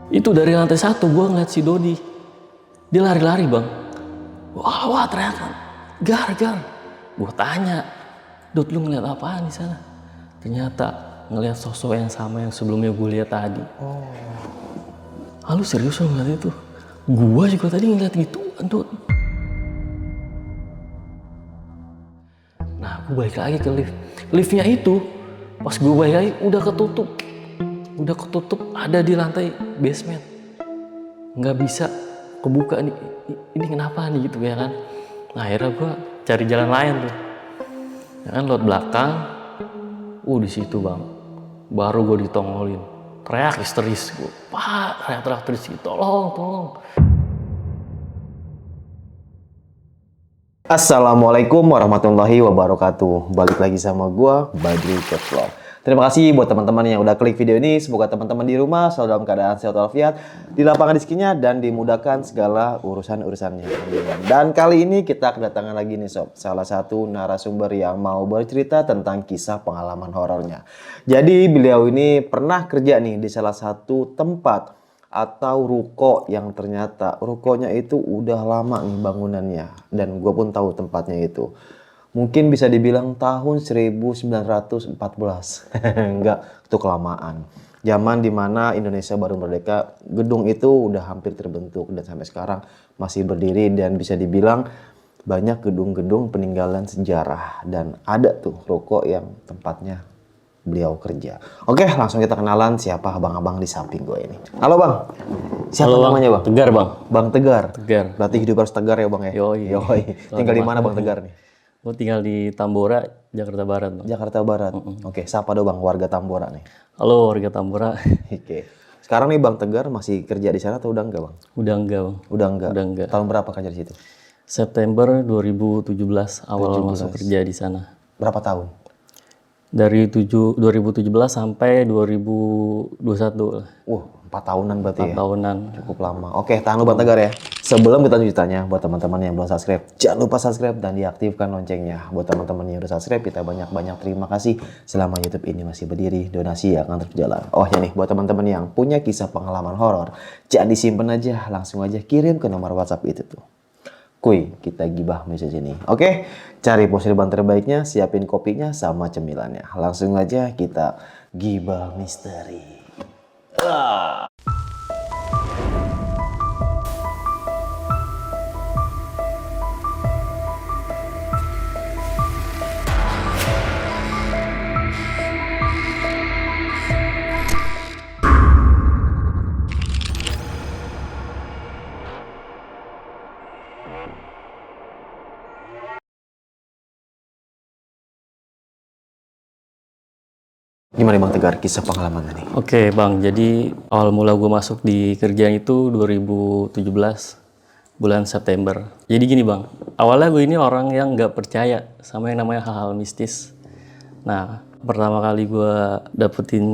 Itu dari lantai 1 gue ngeliat si Dodi. Dia lari-lari bang. Wah teriakan. Gar. Gue tanya, Dod lu ngeliat apaan di sana? Ternyata ngeliat sosok yang sama yang sebelumnya gue lihat tadi. Lu serius lu ngeliat itu? Gue juga tadi ngeliat gitu, Dod. Nah, gue balik lagi ke lift. Liftnya itu, pas gue balik lagi udah ketutup, ada di lantai basement. Nggak bisa kebuka nih. Ini kenapa nih gitu ya kan? Nah, akhirnya gue cari jalan lain tuh. Ya kan, lewat belakang. Di situ bang, baru gue ditongolin. Teriak histeris gue. Pak, teriak histeris, tolong. Assalamualaikum warahmatullahi wabarakatuh. Balik lagi sama gua, Badri Vlog. Terima kasih buat teman-teman yang udah klik video ini. Semoga teman-teman di rumah selalu dalam keadaan sehat walafiat, di lapangan rezekinya dan dimudahkan segala urusan-urusannya. Dan kali ini kita kedatangan lagi nih sob, salah satu narasumber yang mau bercerita tentang kisah pengalaman horornya. Jadi beliau ini pernah kerja nih di salah satu tempat atau ruko yang ternyata rukonya itu udah lama nih bangunannya, dan gue pun tahu tempatnya itu mungkin bisa dibilang tahun 1914. Enggak, itu kelamaan. Zaman dimana Indonesia baru merdeka, gedung itu udah hampir terbentuk dan sampai sekarang masih berdiri, dan bisa dibilang banyak gedung-gedung peninggalan sejarah, dan ada tuh ruko yang tempatnya beliau kerja. Oke, langsung kita kenalan siapa abang-abang di samping gue ini. Halo bang, siapa Halo, namanya bang? Tegar bang. Bang Tegar. Tegar. Berarti hidup harus tegar ya bang ya? Yoi. Tinggal di mana bang Tegar nih? Gue tinggal di Tambora, Jakarta Barat bang. Jakarta Barat. Oke, siapa dong bang warga Tambora nih? Halo warga Tambora. Oke. Sekarang nih bang Tegar masih kerja di sana atau udah enggak bang? Udah enggak bang. Udah enggak. Udah enggak. Tahun berapa kerja di situ? September 2017 awal masuk kerja di sana. Berapa tahun? Dari 2017 sampai 2021 lah. 4 tahunan berarti 4 ya? tahunan. Cukup lama. Oke, tahan lu bang Tegar ya. Sebelum kita lanjut tanya, buat teman-teman yang belum subscribe, jangan lupa subscribe dan diaktifkan loncengnya. Buat teman-teman yang udah subscribe, kita banyak-banyak terima kasih selama YouTube ini masih berdiri, donasi akan terus jalan. Oh ya nih, buat teman-teman yang punya kisah pengalaman horor, jangan disimpan aja, langsung aja kirim ke nomor WhatsApp itu tuh. Kuy, kita gibah message ini. Oke, cari posisi ban terbaiknya, siapin kopinya sama cemilannya. Langsung aja kita gibah misteri. Gimana bang Tegar kisah pengalamannya nih? Oke bang, jadi awal mula gue masuk di kerjaan itu 2017 bulan September. Jadi gini bang, awalnya gue ini orang yang nggak percaya sama yang namanya hal-hal mistis. Nah, pertama kali gue dapetin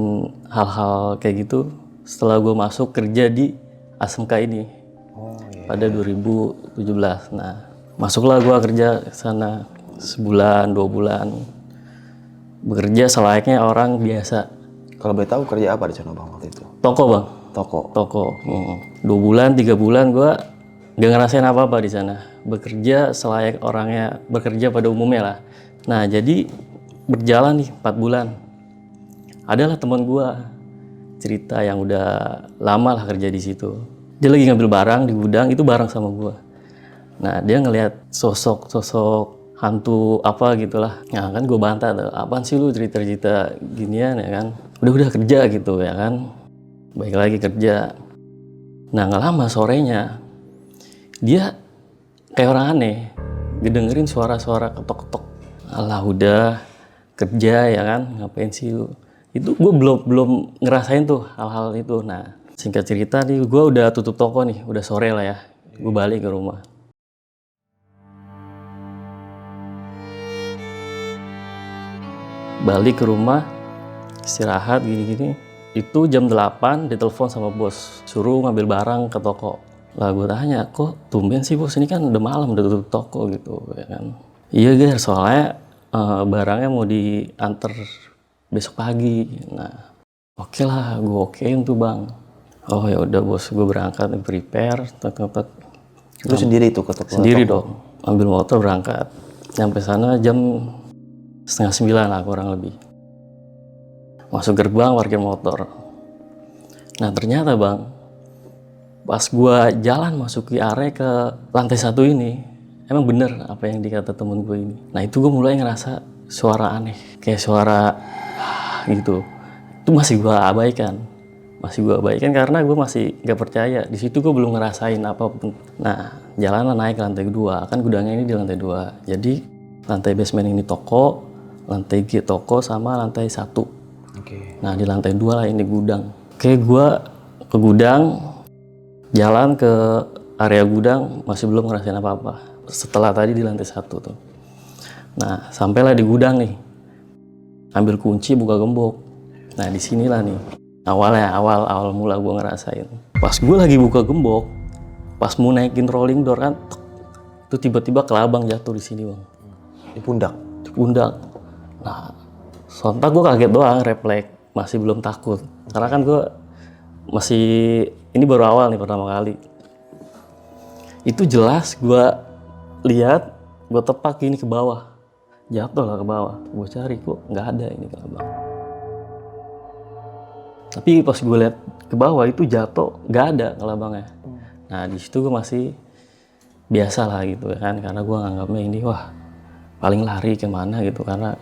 hal-hal kayak gitu setelah gue masuk kerja di ASMK ini pada 2017. Nah, masuklah gue kerja sana sebulan, 2 bulan. Bekerja selayaknya orang biasa. Kalau boleh tahu kerja apa di sana bang waktu itu? Toko bang. Toko. 2 bulan, 3 bulan gue gak ngerasain apa-apa di sana. Bekerja selayak orangnya bekerja pada umumnya lah. Nah jadi berjalan nih 4 bulan. Adalah teman gue cerita yang udah lama lah kerja di situ. Dia lagi ngambil barang di gudang, itu barang sama gue. Nah dia ngelihat sosok hantu apa gitulah. Nah kan gue bantah tuh, apaan sih lu cerita-cerita ginian ya kan. Udah kerja gitu ya kan. Baik lagi kerja. Nah gak lama sorenya dia kayak orang aneh. Didengerin suara-suara ketok-ketok. Alah udah kerja ya kan, ngapain sih lu. Itu gue belum ngerasain tuh hal-hal itu. Nah singkat cerita nih gue udah tutup toko nih, udah sore lah ya. Gue balik ke rumah. Balik ke rumah, istirahat gini-gini. Itu jam 8 ditelepon sama bos, suruh ngambil barang ke toko. Lah gue tanya, kok tumben sih bos, ini kan udah malam, udah tutup toko gitu ya kan. Iya Gar, soalnya barangnya mau diantar besok pagi. Nah oke lah, gue okein tuh bang. Oh ya udah bos, gue berangkat prepare, tek. Lu sendiri tuh ke toko? Sendiri dong, ambil motor berangkat. Nyampe sana jam 8:30 lah kurang lebih. Masuk gerbang, parkir motor. Nah ternyata bang, pas gua jalan masuki area ke lantai 1 ini, emang bener apa yang dikata temen gue ini. Nah itu gue mulai ngerasa suara aneh, kayak suara gitu. Itu masih gua abaikan karena gue masih gak percaya. Di situ gue belum ngerasain apapun. Nah jalan naik ke lantai 2, kan gudangnya ini di lantai 2. Jadi lantai basement ini toko, lantai G toko sama lantai 1. Nah di lantai 2 lah ini gudang. Oke, gue ke gudang, jalan ke area gudang masih belum ngerasain apa-apa. Setelah tadi di lantai 1 tuh. Nah sampailah di gudang nih, ambil kunci buka gembok. Nah disinilah nih awal mula gue ngerasain. Pas gue lagi buka gembok, pas mau naikin rolling door kan, itu tiba-tiba kelabang jatuh di sini bang. Di pundak? Di pundak. Nah sontak gue kaget doang, refleks, masih belum takut. Karena kan gue masih, ini baru awal nih pertama kali. Itu jelas gue lihat, gue tepak ini ke bawah, jatuh lah ke bawah. Gue cari kok nggak ada ini kelabang. Tapi pas gue lihat ke bawah itu jatuh, nggak ada kelabangnya. Nah di situ gue masih biasa lah gitu kan, karena gue nganggapnya ini wah paling lari kemana gitu, karena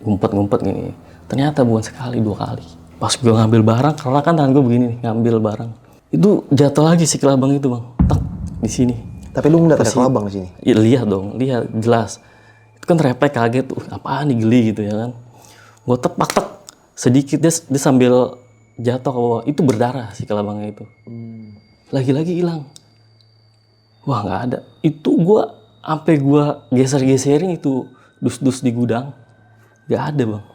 ngumpet gini. Ternyata bukan sekali, 2 kali. Pas gue ngambil barang, karena kan tangan gue begini nih, ngambil barang, itu jatuh lagi si kelabang itu bang, tak di sini. Tapi lu ngeliat ada kelabang di sini? Ya, lihat dong, lihat jelas. Itu kan refleks kaget tuh, apaan nih, geli gitu ya kan. Gue tepak sedikit, dia sambil jatuh ke bawah, itu berdarah si kelabangnya itu. Lagi-lagi hilang. Wah nggak ada. Itu gue sampai gue geser-geserin itu dus-dus di gudang, nggak ada bang.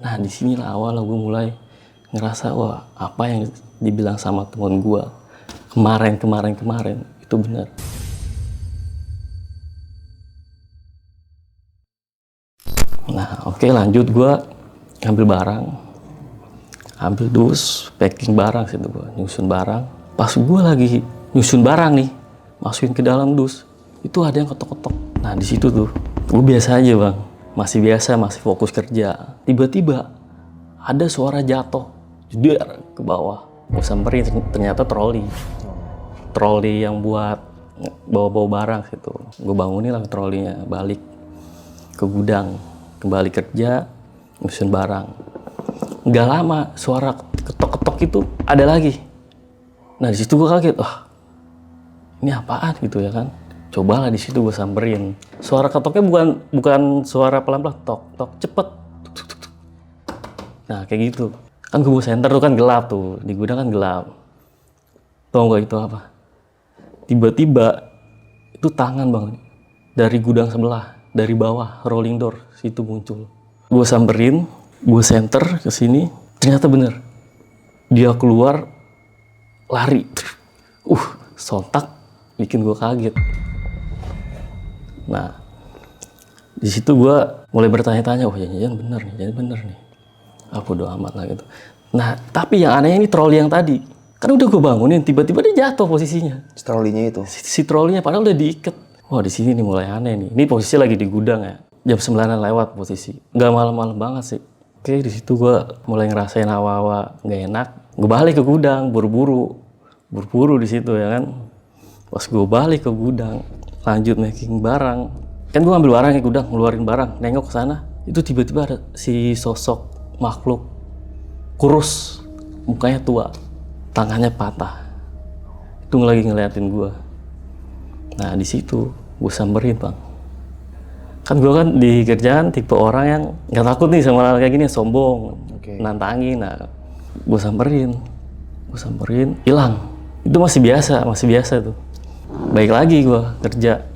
Nah disinilah awal gue mulai ngerasa wah apa yang dibilang sama teman gue kemarin itu benar. Nah oke, lanjut gue ngambil barang, ambil dus, packing barang situ, gue nyusun barang. Pas gue lagi nyusun barang nih, masukin ke dalam dus, itu ada yang ketok-ketok. Nah di situ tuh gue biasa aja bang, masih fokus kerja. Tiba-tiba ada suara jatuh, jeder ke bawah. Gue samperin, ternyata troli yang buat bawa barang situ. Gue bangunin lah trolinya, balik ke gudang, kembali kerja, nyusun barang. Nggak lama suara ketok-ketok itu ada lagi. Nah di situ gue kaget, wah ini apaan gitu ya kan. Cobalah di situ gue samperin. Suara ketoknya bukan suara pelan-pelan, tok cepet. Nah kayak gitu. Kan gue center tuh kan gelap tuh, di gudang kan gelap. Tau gak itu apa? Tiba-tiba itu tangan bang, dari gudang sebelah, dari bawah rolling door situ muncul. Gue samperin, gue center ke sini, ternyata bener dia keluar lari. Sontak bikin gue kaget. Nah di situ gue mulai bertanya-tanya, oh jangan bener nih. Aku bodo amat lah gitu. Nah tapi yang anehnya ini troli yang tadi, kan udah gue bangunin, tiba-tiba dia jatuh posisinya. Trolinya itu? Si trolinya padahal udah diikat. Wah di sini nih mulai aneh nih. Ini posisi lagi di gudang ya, jam 9-an lewat posisi. Nggak malam-malam banget sih. Oke di situ gue mulai ngerasain hawa-hawa nggak enak. Gue balik ke gudang, buru-buru di situ ya kan. Pas gue balik ke gudang, lanjut making barang. Kan gue ambil barang ke gudang, ngeluarin barang, nengok ke sana. Itu tiba-tiba ada si sosok makhluk kurus, mukanya tua, tangannya patah. Itu lagi ngeliatin gue. Nah di situ gue samperin bang. Kan gue kan di kerjaan tipe orang yang nggak takut nih sama hal kayak gini, sombong, nantangin. Nah gue samperin, hilang. Itu masih biasa tuh. Baik lagi gue kerja,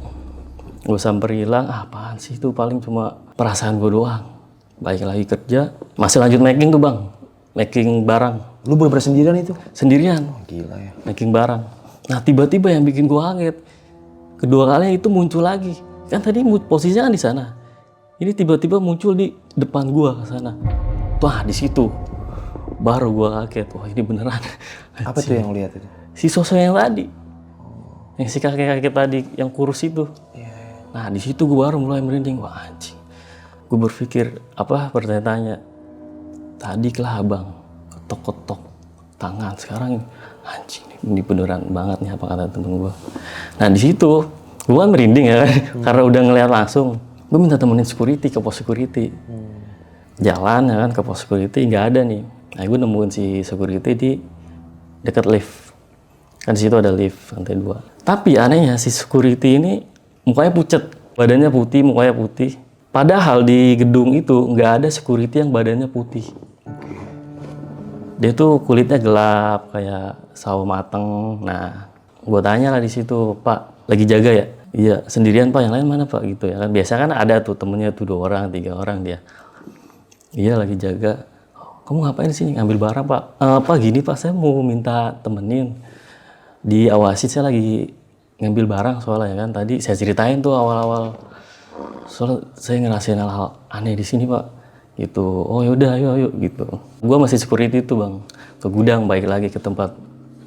gue samperin hilang. Apaan sih itu, paling cuma perasaan gue doang. Baik lagi kerja, masih lanjut making tuh bang, making barang. Lu bener-bener sendirian itu? Sendirian. Gila ya. Making barang. Nah tiba-tiba yang bikin gue kaget, kedua kalinya itu muncul lagi. Kan tadi posisinya kan di sana. Ini tiba-tiba muncul di depan gue ke sana. Wah di situ Baru gue kaget, wah ini beneran. Apa tuh yang lihat itu? Si sosok yang tadi, yang si kakek-kakek tadi yang kurus itu. Nah di situ gue baru mulai merinding, wah anjing. Gue berpikir bertanya-tanya, tadi lah abang ketok-ketok tangan, sekarang anjing ini beneran banget nih apa kata temen gue. Nah di situ gue kan merinding ya, karena udah ngeliat langsung. Gue minta temenin security ke pos security. Jalan ya kan ke pos security, nggak ada nih. Nah gue nemuin si security di dekat lift. Kan di situ ada lift lantai 2. Tapi anehnya si security ini mukanya pucet, badannya putih, mukanya putih. Padahal di gedung itu nggak ada security yang badannya putih. Dia tuh kulitnya gelap kayak sawo mateng. Nah, gue tanya lah di situ, Pak, lagi jaga ya? Iya, sendirian Pak. Yang lain mana Pak? Gitu ya kan. Biasa kan ada tuh temennya tuh 2 orang, 3 orang dia. Iya lagi jaga. Kamu ngapain di sini? Ngambil barang Pak? Pak gini Pak, saya mau minta temenin. Diawasi, saya lagi ngambil barang soalnya kan. Tadi saya ceritain tuh awal-awal. Soalnya saya ngerasain hal-hal aneh di sini Pak. Gitu. Oh yaudah ayo gitu. Gue masih security tuh bang. Ke gudang, balik lagi ke tempat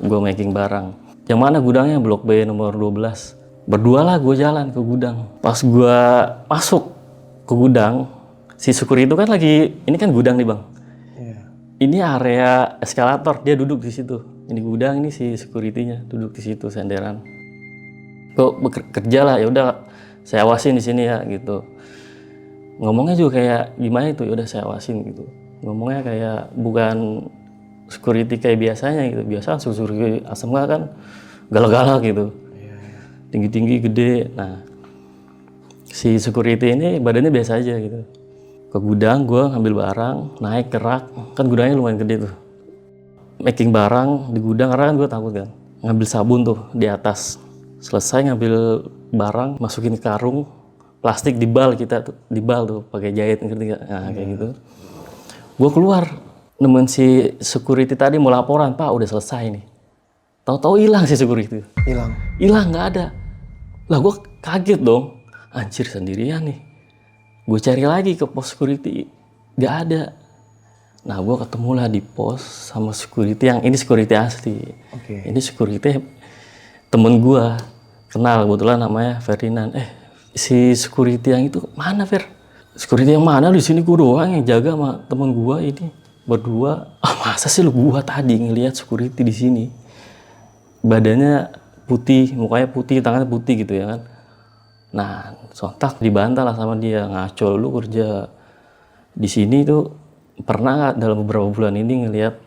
gue making barang. Yang mana gudangnya? Blok B nomor 12. Berdua lah gue jalan ke gudang. Pas gue masuk ke gudang, si security itu kan lagi, ini kan gudang nih bang. Ini area eskalator, dia duduk di situ. Ini gudang, ini si security-nya duduk di situ senderan. Gue bekerja lah, ya udah saya awasin di sini ya gitu. Ngomongnya juga kayak gimana itu, ya udah saya awasin gitu. Ngomongnya kayak bukan security kayak biasanya gitu. Biasa security asem kan galak-galak gitu. Tinggi-tinggi gede. Nah, si security ini badannya biasa aja gitu. Ke gudang gue ngambil barang, naik ke rak, kan gudangnya lumayan gede tuh. Making barang di gudang karena kan gue takut kan. Ngambil sabun tuh di atas. Selesai ngambil barang, masukin ke karung, plastik dibal kita tuh, dibal tuh pakai jahit ngerti gak? Nah kayak gitu. Gue keluar, nemuin si security tadi mau laporan, Pak udah selesai nih. Tahu-tahu hilang si security. Hilang nggak ada. Lah gue kaget dong, anjir sendirian nih. Gue cari lagi ke pos security, nggak ada. Nah gue ketemu lah di pos sama security yang ini security asli. Ini security temen gue, kenal kebetulan namanya Ferdinand. Si security yang itu mana Fer? Security yang mana? Di sini gue doang yang jaga sama temen gue ini berdua. Masa sih lu gua tadi ngelihat security di sini badannya putih, mukanya putih, tangannya putih gitu ya kan. Nah sontak dibantah lah sama dia, ngaco lu kerja di sini tuh pernah nggak dalam beberapa bulan ini ngelihat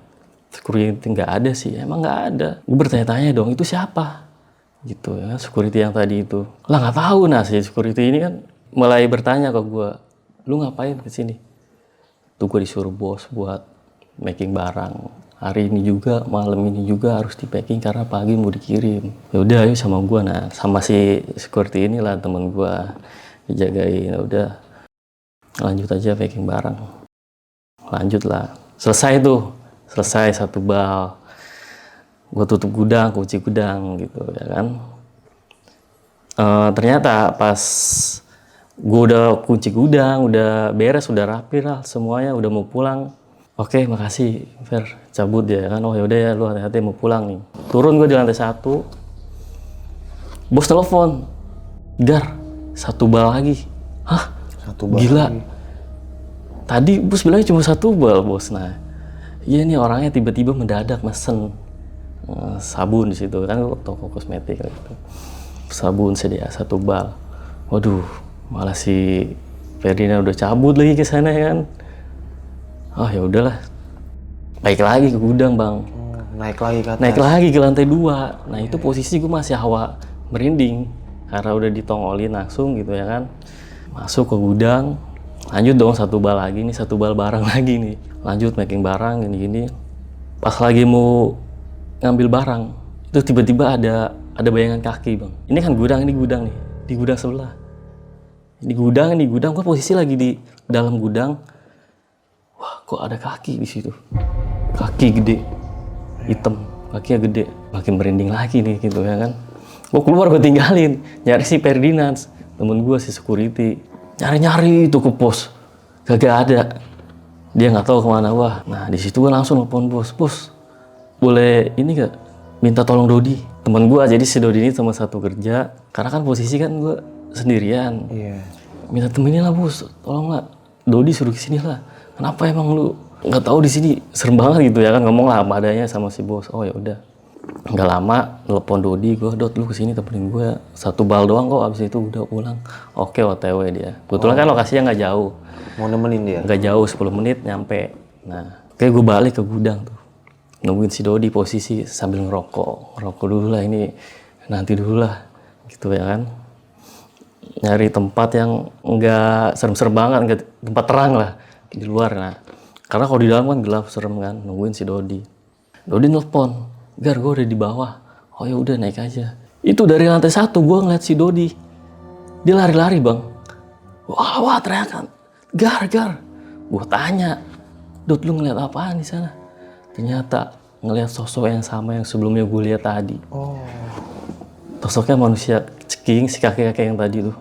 security? Nggak ada sih, emang nggak ada. Gue bertanya-tanya dong itu siapa? Gitu ya, security yang tadi itu. Lah nggak tahu. Nah si security ini kan mulai bertanya ke gue, lu ngapain ke sini? Tuh gue disuruh bos buat making barang. Hari ini juga, malam ini juga harus di packing karena pagi mau dikirim. Ya udah ayo sama gue. Nah sama si security inilah temen gue dijagain. Ya udah lanjut aja packing barang. Lanjut lah. Selesai tuh, selesai 1 bal. Gue tutup gudang, kunci gudang gitu ya kan. Ternyata pas gue udah kunci gudang, udah beres, udah rapi lah semuanya, udah mau pulang. Oke, makasih Fer, cabut ya kan. Oh yaudah ya, lu hati-hati mau pulang nih. Turun gue di lantai 1. Bos telepon, Gar, 1 bal lagi. Hah? 1 bal gila lagi. Tadi bos bilangnya cuma 1 bal bos. Nah iya nih orangnya tiba-tiba mendadak mesen sabun di situ kan, toko kosmetik gitu. Sabun sedia 1 bal. Waduh, malah si Ferdinand udah cabut lagi ke sana kan. Oh ya udahlah. Baik lagi ke gudang, Bang. Naik lagi ke atas. Naik lagi ke lantai 2. Nah, itu posisi gue masih hawa merinding karena udah ditongolin langsung gitu ya kan. Masuk ke gudang. Lanjut dong 1 bal lagi nih, 1 bal barang lagi nih. Lanjut making barang gini-gini. Pas lagi mau ngambil barang, itu tiba-tiba ada bayangan kaki, Bang. Ini kan gudang, ini gudang nih. Di gudang sebelah. Ini gudang, gue posisi lagi di dalam gudang. Wah, kok ada kaki di situ? Kaki gede, hitam, kakinya gede. Makin merinding lagi nih gitu ya kan. Gue keluar, gue tinggalin, nyari si Ferdinand, temen gue si security. Nyari-nyari itu ke pos, kagak ada. Dia nggak tahu kemana gua. Nah di situ gua langsung nelfon bos, boleh ini gak minta tolong Dodi, teman gua. Jadi si Dodi ini teman satu kerja, karena kan posisi kan gua sendirian. Iya. Minta temenin lah bos, tolong lah Dodi suruh kesini lah. Kenapa emang lu nggak tahu di sini, serem banget gitu ya kan, ngomong lah apa adanya sama si bos. Oh ya udah. Nggak lama telepon Dodi, gue Dot lu kesini temenin gue 1 bal doang kok, abis itu udah pulang. Oke, OTW dia. Kebetulan kan lokasinya nggak jauh, Mau nemenin dia. nggak jauh 10 menit nyampe. Nah kayak gue balik ke gudang tuh, nungguin si Dodi posisi sambil ngerokok dulu lah, ini nanti dulu lah gitu ya kan. Nyari tempat yang nggak serem-serem banget, nggak tempat terang lah di luar. Nah karena kalau di dalam kan gelap serem kan, nungguin si Dodi nelpon, Gar gue udah di bawah. Oh ya udah naik aja. Itu dari lantai 1 gue ngeliat si Dodi, dia lari-lari bang. Wah teriakan, Gar. Gue tanya, Dot lu ngeliat apaan di sana? Ternyata ngeliat sosok yang sama yang sebelumnya gue lihat tadi. Oh. Sosoknya manusia ceking, si kakek-kakek yang tadi tuh.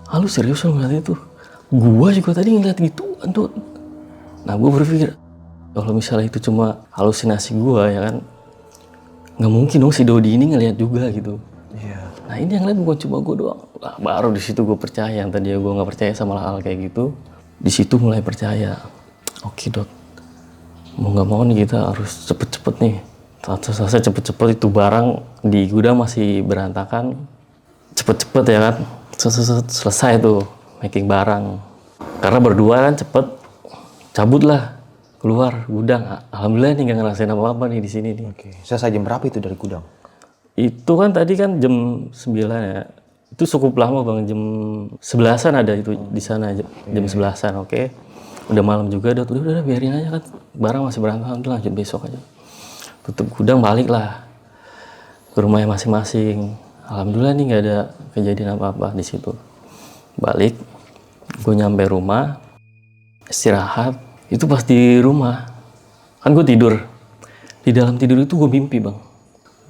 Ah lu serius lu ngeliat itu? Gua juga tadi ngeliat gituan tuh. Nah gue berpikir, kalau misalnya itu cuma halusinasi gua ya kan, nggak mungkin dong si Dodi ini ngeliat juga gitu. Iya. Nah ini yang lihat bukan cuma gue doang. Nah, baru di situ gue percaya. Yang tadi gue nggak percaya sama hal kayak gitu, di situ mulai percaya. Oke Dot, mau nggak mau nih kita harus cepet-cepet nih. Selesai cepet-cepet, itu barang di gudang masih berantakan. Cepet-cepet ya kan, selesai tuh making barang. Karena berdua kan cepet, cabut lah keluar gudang. Alhamdulillah nih nggak ngerasain apa-apa nih di sini nih. Oke. Selesai jam berapa itu dari gudang? Itu kan tadi kan jam 9 ya. Itu cukup lama bang, jam 11-an ada itu di sana, jam 11-an. Oke. Udah malam juga, udah biarin aja kan. Barang masih berantakan, udah lanjut besok aja. Tutup gudang, balik lah ke rumahnya masing-masing. Alhamdulillah nih nggak ada kejadian apa-apa di situ. Balik, gue nyampe rumah, istirahat. Itu pas di rumah, kan gue tidur. Di dalam tidur itu gue mimpi bang.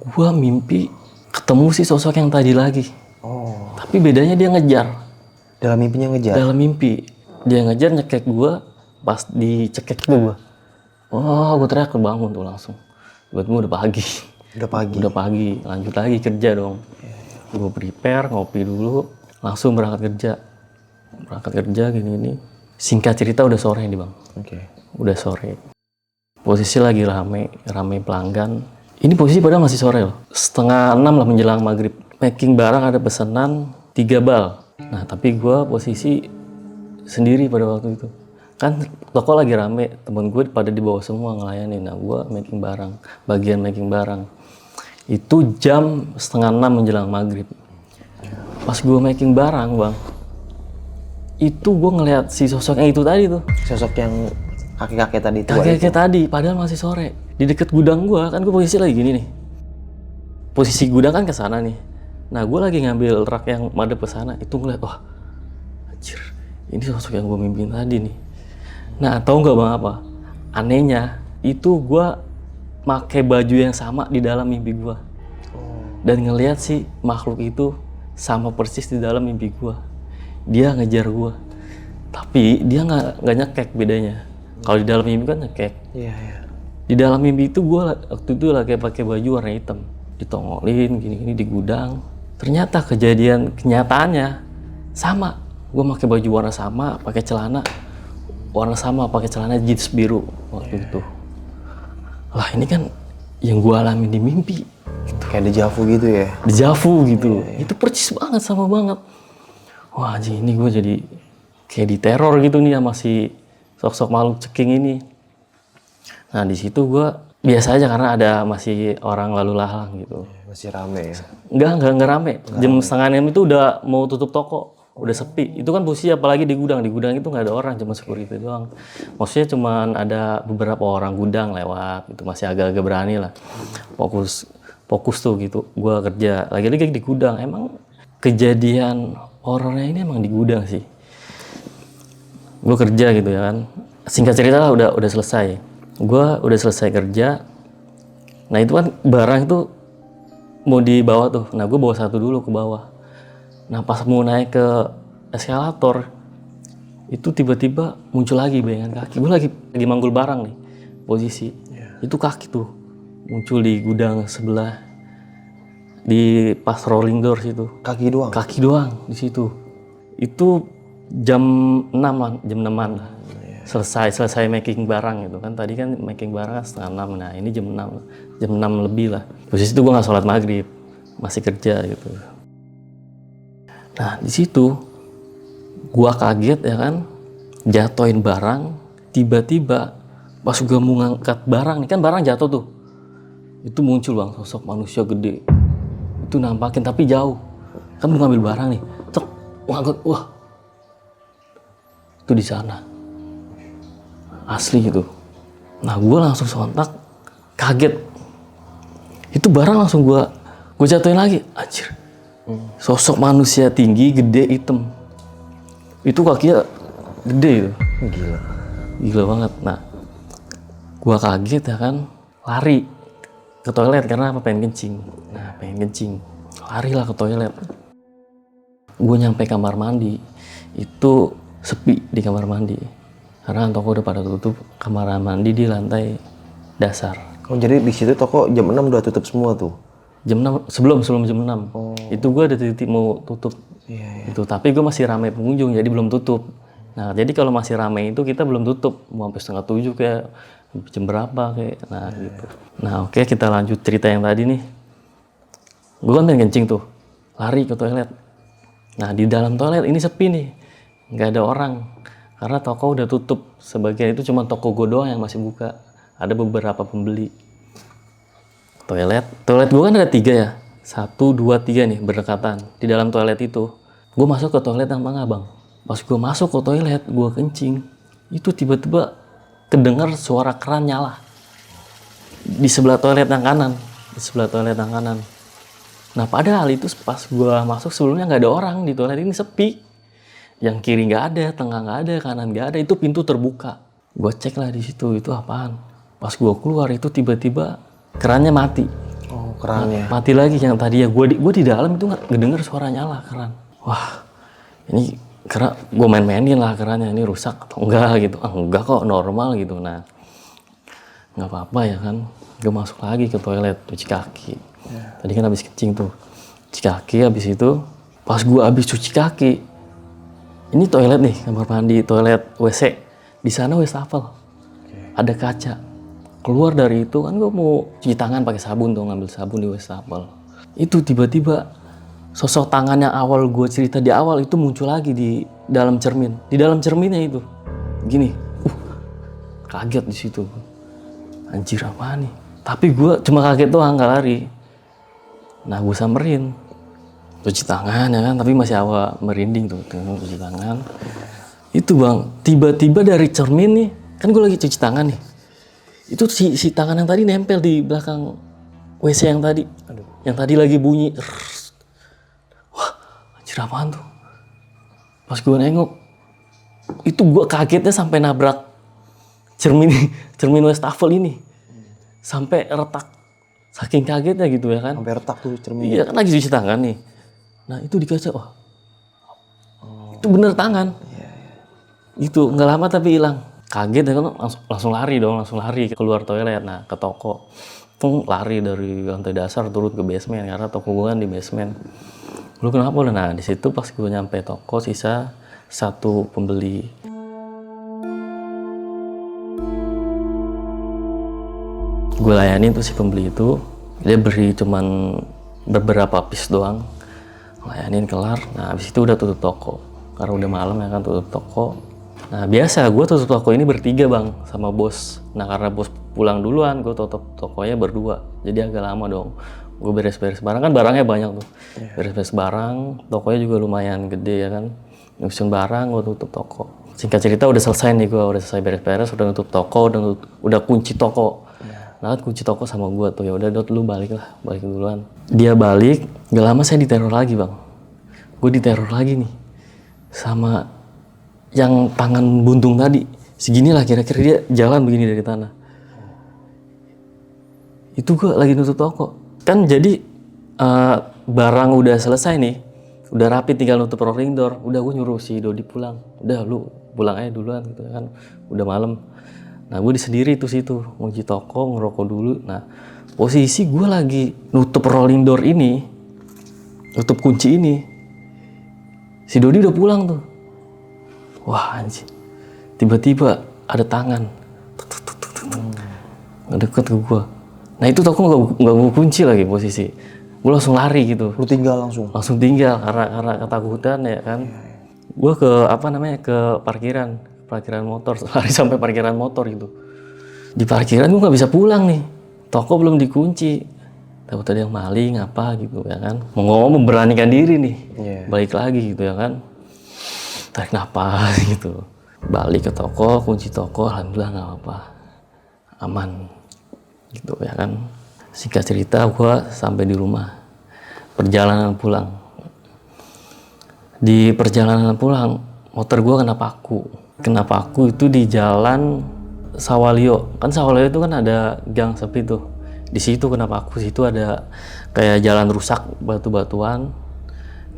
Gue mimpi ketemu si sosok yang tadi lagi. Oh. Tapi bedanya dia ngejar. Dalam mimpinya ngejar? Dalam mimpi. Dia ngejar, nyekek gue. Pas dicekek tuh gue. Oh, gue teriak, bangun tuh langsung. Tiba-tiba udah pagi. Udah pagi, lanjut lagi kerja dong. Gue prepare, ngopi dulu. Langsung berangkat kerja gini-gini. Singkat cerita udah sore nih bang. Oke. Udah sore. Posisi lagi rame pelanggan. Ini posisi padahal masih sore loh. 5:30 lah menjelang maghrib. Packing barang ada pesanan 3 bal. Nah tapi gue posisi sendiri pada waktu itu. Kan toko lagi rame, temen gue pada di bawah semua ngelayanin. Nah gue making barang, bagian making barang. Itu jam 5:30 menjelang maghrib. Pas gue making barang bang, itu gue ngeliat si sosok yang itu tadi tuh. Sosok yang kakek-kakek tadi itu? Kakek-kakek tadi, padahal masih sore. Di deket gudang gue, kan gue posisi lagi gini nih. Posisi gudang kan ke sana nih. Nah gue lagi ngambil rak yang madep ke sana, itu ngeliat, wah anjir, ini sosok yang gue mimpin tadi nih. Nah tahu nggak bang apa? Anehnya, itu gue pakai baju yang sama di dalam mimpi gue. Dan ngeliat si makhluk itu sama persis di dalam mimpi gue. Dia ngejar gue, tapi dia nggak nyekek bedanya. Kalau di dalam mimpi kan nyekek. Iya. Di dalam mimpi itu gue waktu itu lagi pakai baju warna hitam, ditongolin gini-gini di gudang. Ternyata kenyataannya sama. Gue pakai baju warna sama, pakai celana warna sama, pakai celana jeans biru waktu itu. Lah ini kan yang gue alami di mimpi. Gitu. Kayak dejavu gitu ya? Dejavu gitu. Itu percis banget, sama banget. Wah anjing, ini gue jadi kayak diteror gitu nih sama si sosok makhluk ceking ini. Nah di situ gue biasa aja karena ada masih orang lalu lalang gitu. Masih rame ya? Enggak rame. Jam 5:30 itu udah mau tutup toko, udah sepi. Itu kan posisi apalagi di gudang itu nggak ada orang, cuma security doang. Maksudnya cuma ada beberapa orang gudang lewat, itu masih agak-agak berani lah. Fokus tuh gitu. Gue kerja lagi-lagi di gudang. Emang kejadian horornya ini emang di gudang sih. Gue kerja gitu ya kan. Singkat cerita lah udah selesai. Gue udah selesai kerja. Nah itu kan barang itu mau dibawa tuh. Nah gue bawa satu dulu ke bawah. Nah pas mau naik ke eskalator, Itu tiba-tiba muncul lagi bayangan kaki. Gue lagi manggul barang nih posisi. Itu kaki tuh muncul di gudang sebelah, di pas rolling door situ. Kaki doang. Kaki doang di situ. Itu jam 6 lah, jam 6-an lah. Selesai making barang gitu kan. Tadi kan making barang setengah 6. Nah, ini jam 6 lebih lah. Posisi itu gue nggak sholat maghrib, masih kerja gitu. Nah, di situ gue kaget ya kan, jatoin barang. Tiba-tiba pas gue mau ngangkat barang nih kan, barang jatuh tuh. Itu muncul bang, sosok manusia gede. Itu nampakin tapi jauh. Kan mau ngambil barang nih, cek, wah, itu di sana. Asli gitu. Nah, gue langsung sontak, kaget. Itu barang langsung gue jatuhin lagi. Anjir. Sosok manusia tinggi, gede, hitam. Itu kakinya gede itu. Gila banget. Nah, gue kaget ya kan, lari ke toilet karena apa? Pengen kencing. Nah, pengen kencing. Larilah ke toilet. Gue nyampe kamar mandi, itu sepi di kamar mandi. Karena toko udah pada tutup, kamar mandi di lantai dasar. Oh, jadi di situ toko jam 6 udah tutup semua tuh? Jam 6, sebelum jam 6. Itu gue ada titik mau tutup. Itu, tapi gue masih ramai pengunjung, jadi belum tutup. Nah, jadi kalau masih ramai itu kita belum tutup. Mau sampai setengah 7 kayak, jam berapa kayak, nah gitu. Nah, oke, kita lanjut cerita yang tadi nih. Gue kan pengen kencing tuh, lari ke toilet. Nah, di dalam toilet ini sepi nih, nggak ada orang. Karena toko udah tutup, sebagian itu cuma toko gue doang yang masih buka. Ada beberapa pembeli. Toilet gue kan ada 3 ya. 1, 2, 3 nih berdekatan. Di dalam toilet itu, gue masuk ke toilet yang tengah bang. Pas gue masuk ke toilet, gue kencing. Itu tiba-tiba kedengar suara keran nyala. Di sebelah toilet yang kanan. Nah, padahal itu pas gue masuk sebelumnya nggak ada orang di toilet ini, sepi. Yang kiri nggak ada, tengah nggak ada, kanan nggak ada, itu pintu terbuka. Gue cek lah di situ, itu apaan? Pas gue keluar itu tiba-tiba kerannya mati. Oh, kerannya. Mati lagi. Yang tadi ya gue di dalam itu nggak ngedenger suara nyala keran. Wah, ini keran gue main-mainin lah kerannya, ini rusak atau enggak gitu. Enggak kok, normal gitu. Nah, nggak apa-apa ya kan. Gue masuk lagi ke toilet, cuci kaki. Tadi kan habis kencing tuh, cuci kaki. Habis itu pas gue habis cuci kaki, ini toilet nih, kamar mandi, toilet, WC. Di sana wastafel. Ada kaca. Keluar dari itu kan gue mau cuci tangan pakai sabun tuh, ngambil sabun di wastafel. Itu tiba-tiba sosok tangan yang awal gue cerita di awal itu muncul lagi di dalam cermin. Di dalam cerminnya itu. Gini. Kaget di situ. Anjir, apa nih? Tapi gue cuma kaget doang, nggak lari. Nah, gue samperin. Cuci tangan ya kan, tapi masih awal merinding tuh, cuci tangan. Itu bang, tiba-tiba dari cermin nih, kan gue lagi cuci tangan nih. Itu si tangan yang tadi nempel di belakang WC yang tadi. Yang tadi lagi bunyi. Wah, anjir apaan tuh? Pas gue nengok, itu gue kagetnya sampai nabrak cermin wastafel ini. Sampai retak. Saking kagetnya gitu ya kan. Sampai retak tuh cerminnya. Iya kan lagi cuci tangan nih. Nah, itu di kaca, wah. Itu bener tangan. Itu nggak lama tapi hilang. Kaget ya kan, langsung lari keluar toilet. Nah, ke toko. Lari dari lantai dasar turun ke basement karena toko gue kan di basement. Lu kenapa? Nah, di situ pas gue nyampe toko sisa 1 pembeli. Gue layanin tuh si pembeli itu, dia beri cuman beberapa piece doang. Layanin kelar, nah habis itu udah tutup toko. Karena udah malam ya kan, tutup toko. Nah biasa gue tutup toko ini bertiga bang, sama bos. Nah karena bos pulang duluan, gue tutup tokonya berdua. Jadi agak lama dong. Gue beres-beres barang, kan barangnya banyak tuh. Beres-beres barang, tokonya juga lumayan gede ya kan. Nyusun barang, gue tutup toko. Singkat cerita udah selesai nih gue, udah selesai beres-beres, udah nutup toko, udah kunci toko. Nah kunci toko sama gue tuh, ya udah Dot lu balik duluan. Dia balik, gak lama saya diteror lagi bang. Gue diteror lagi nih sama yang tangan buntung tadi. Segini lah kira-kira, dia jalan begini dari tanah. Itu gue lagi nutup toko. Kan jadi barang udah selesai nih, udah rapi tinggal nutup rolling door. Udah gue nyuruh si Dodi pulang. Udah lu pulang aja duluan gitu kan. Udah malam. Nah gue sendiri tuh situ ngunci toko, ngerokok dulu. Nah posisi gue lagi nutup rolling door ini, nutup kunci ini, si Dodi udah pulang tuh. Wah anjir, tiba-tiba ada tangan ngedeket ke gue. Nah itu toko nggak gue kunci lagi posisi. Gue langsung lari gitu. Lu tinggal langsung? Langsung tinggal karena ketakutan ya kan. Gue ke ke parkiran motor, lari sampai parkiran motor gitu. Di parkiran gue nggak bisa pulang nih, toko belum dikunci. Takut ada yang maling apa gitu ya kan. Mau ngomong memberanikan diri nih, balik lagi gitu ya kan. Tarik napas gitu, balik ke toko, kunci toko, alhamdulillah nggak apa-apa, aman gitu ya kan. Singkat cerita gue sampai di rumah. Perjalanan pulang. Di perjalanan pulang, motor gue kena paku. Kena paku itu di jalan Sawalio. Kan Sawalio itu kan ada gang sepi tuh. Di situ kena paku. Situ ada kayak jalan rusak, batu-batuan.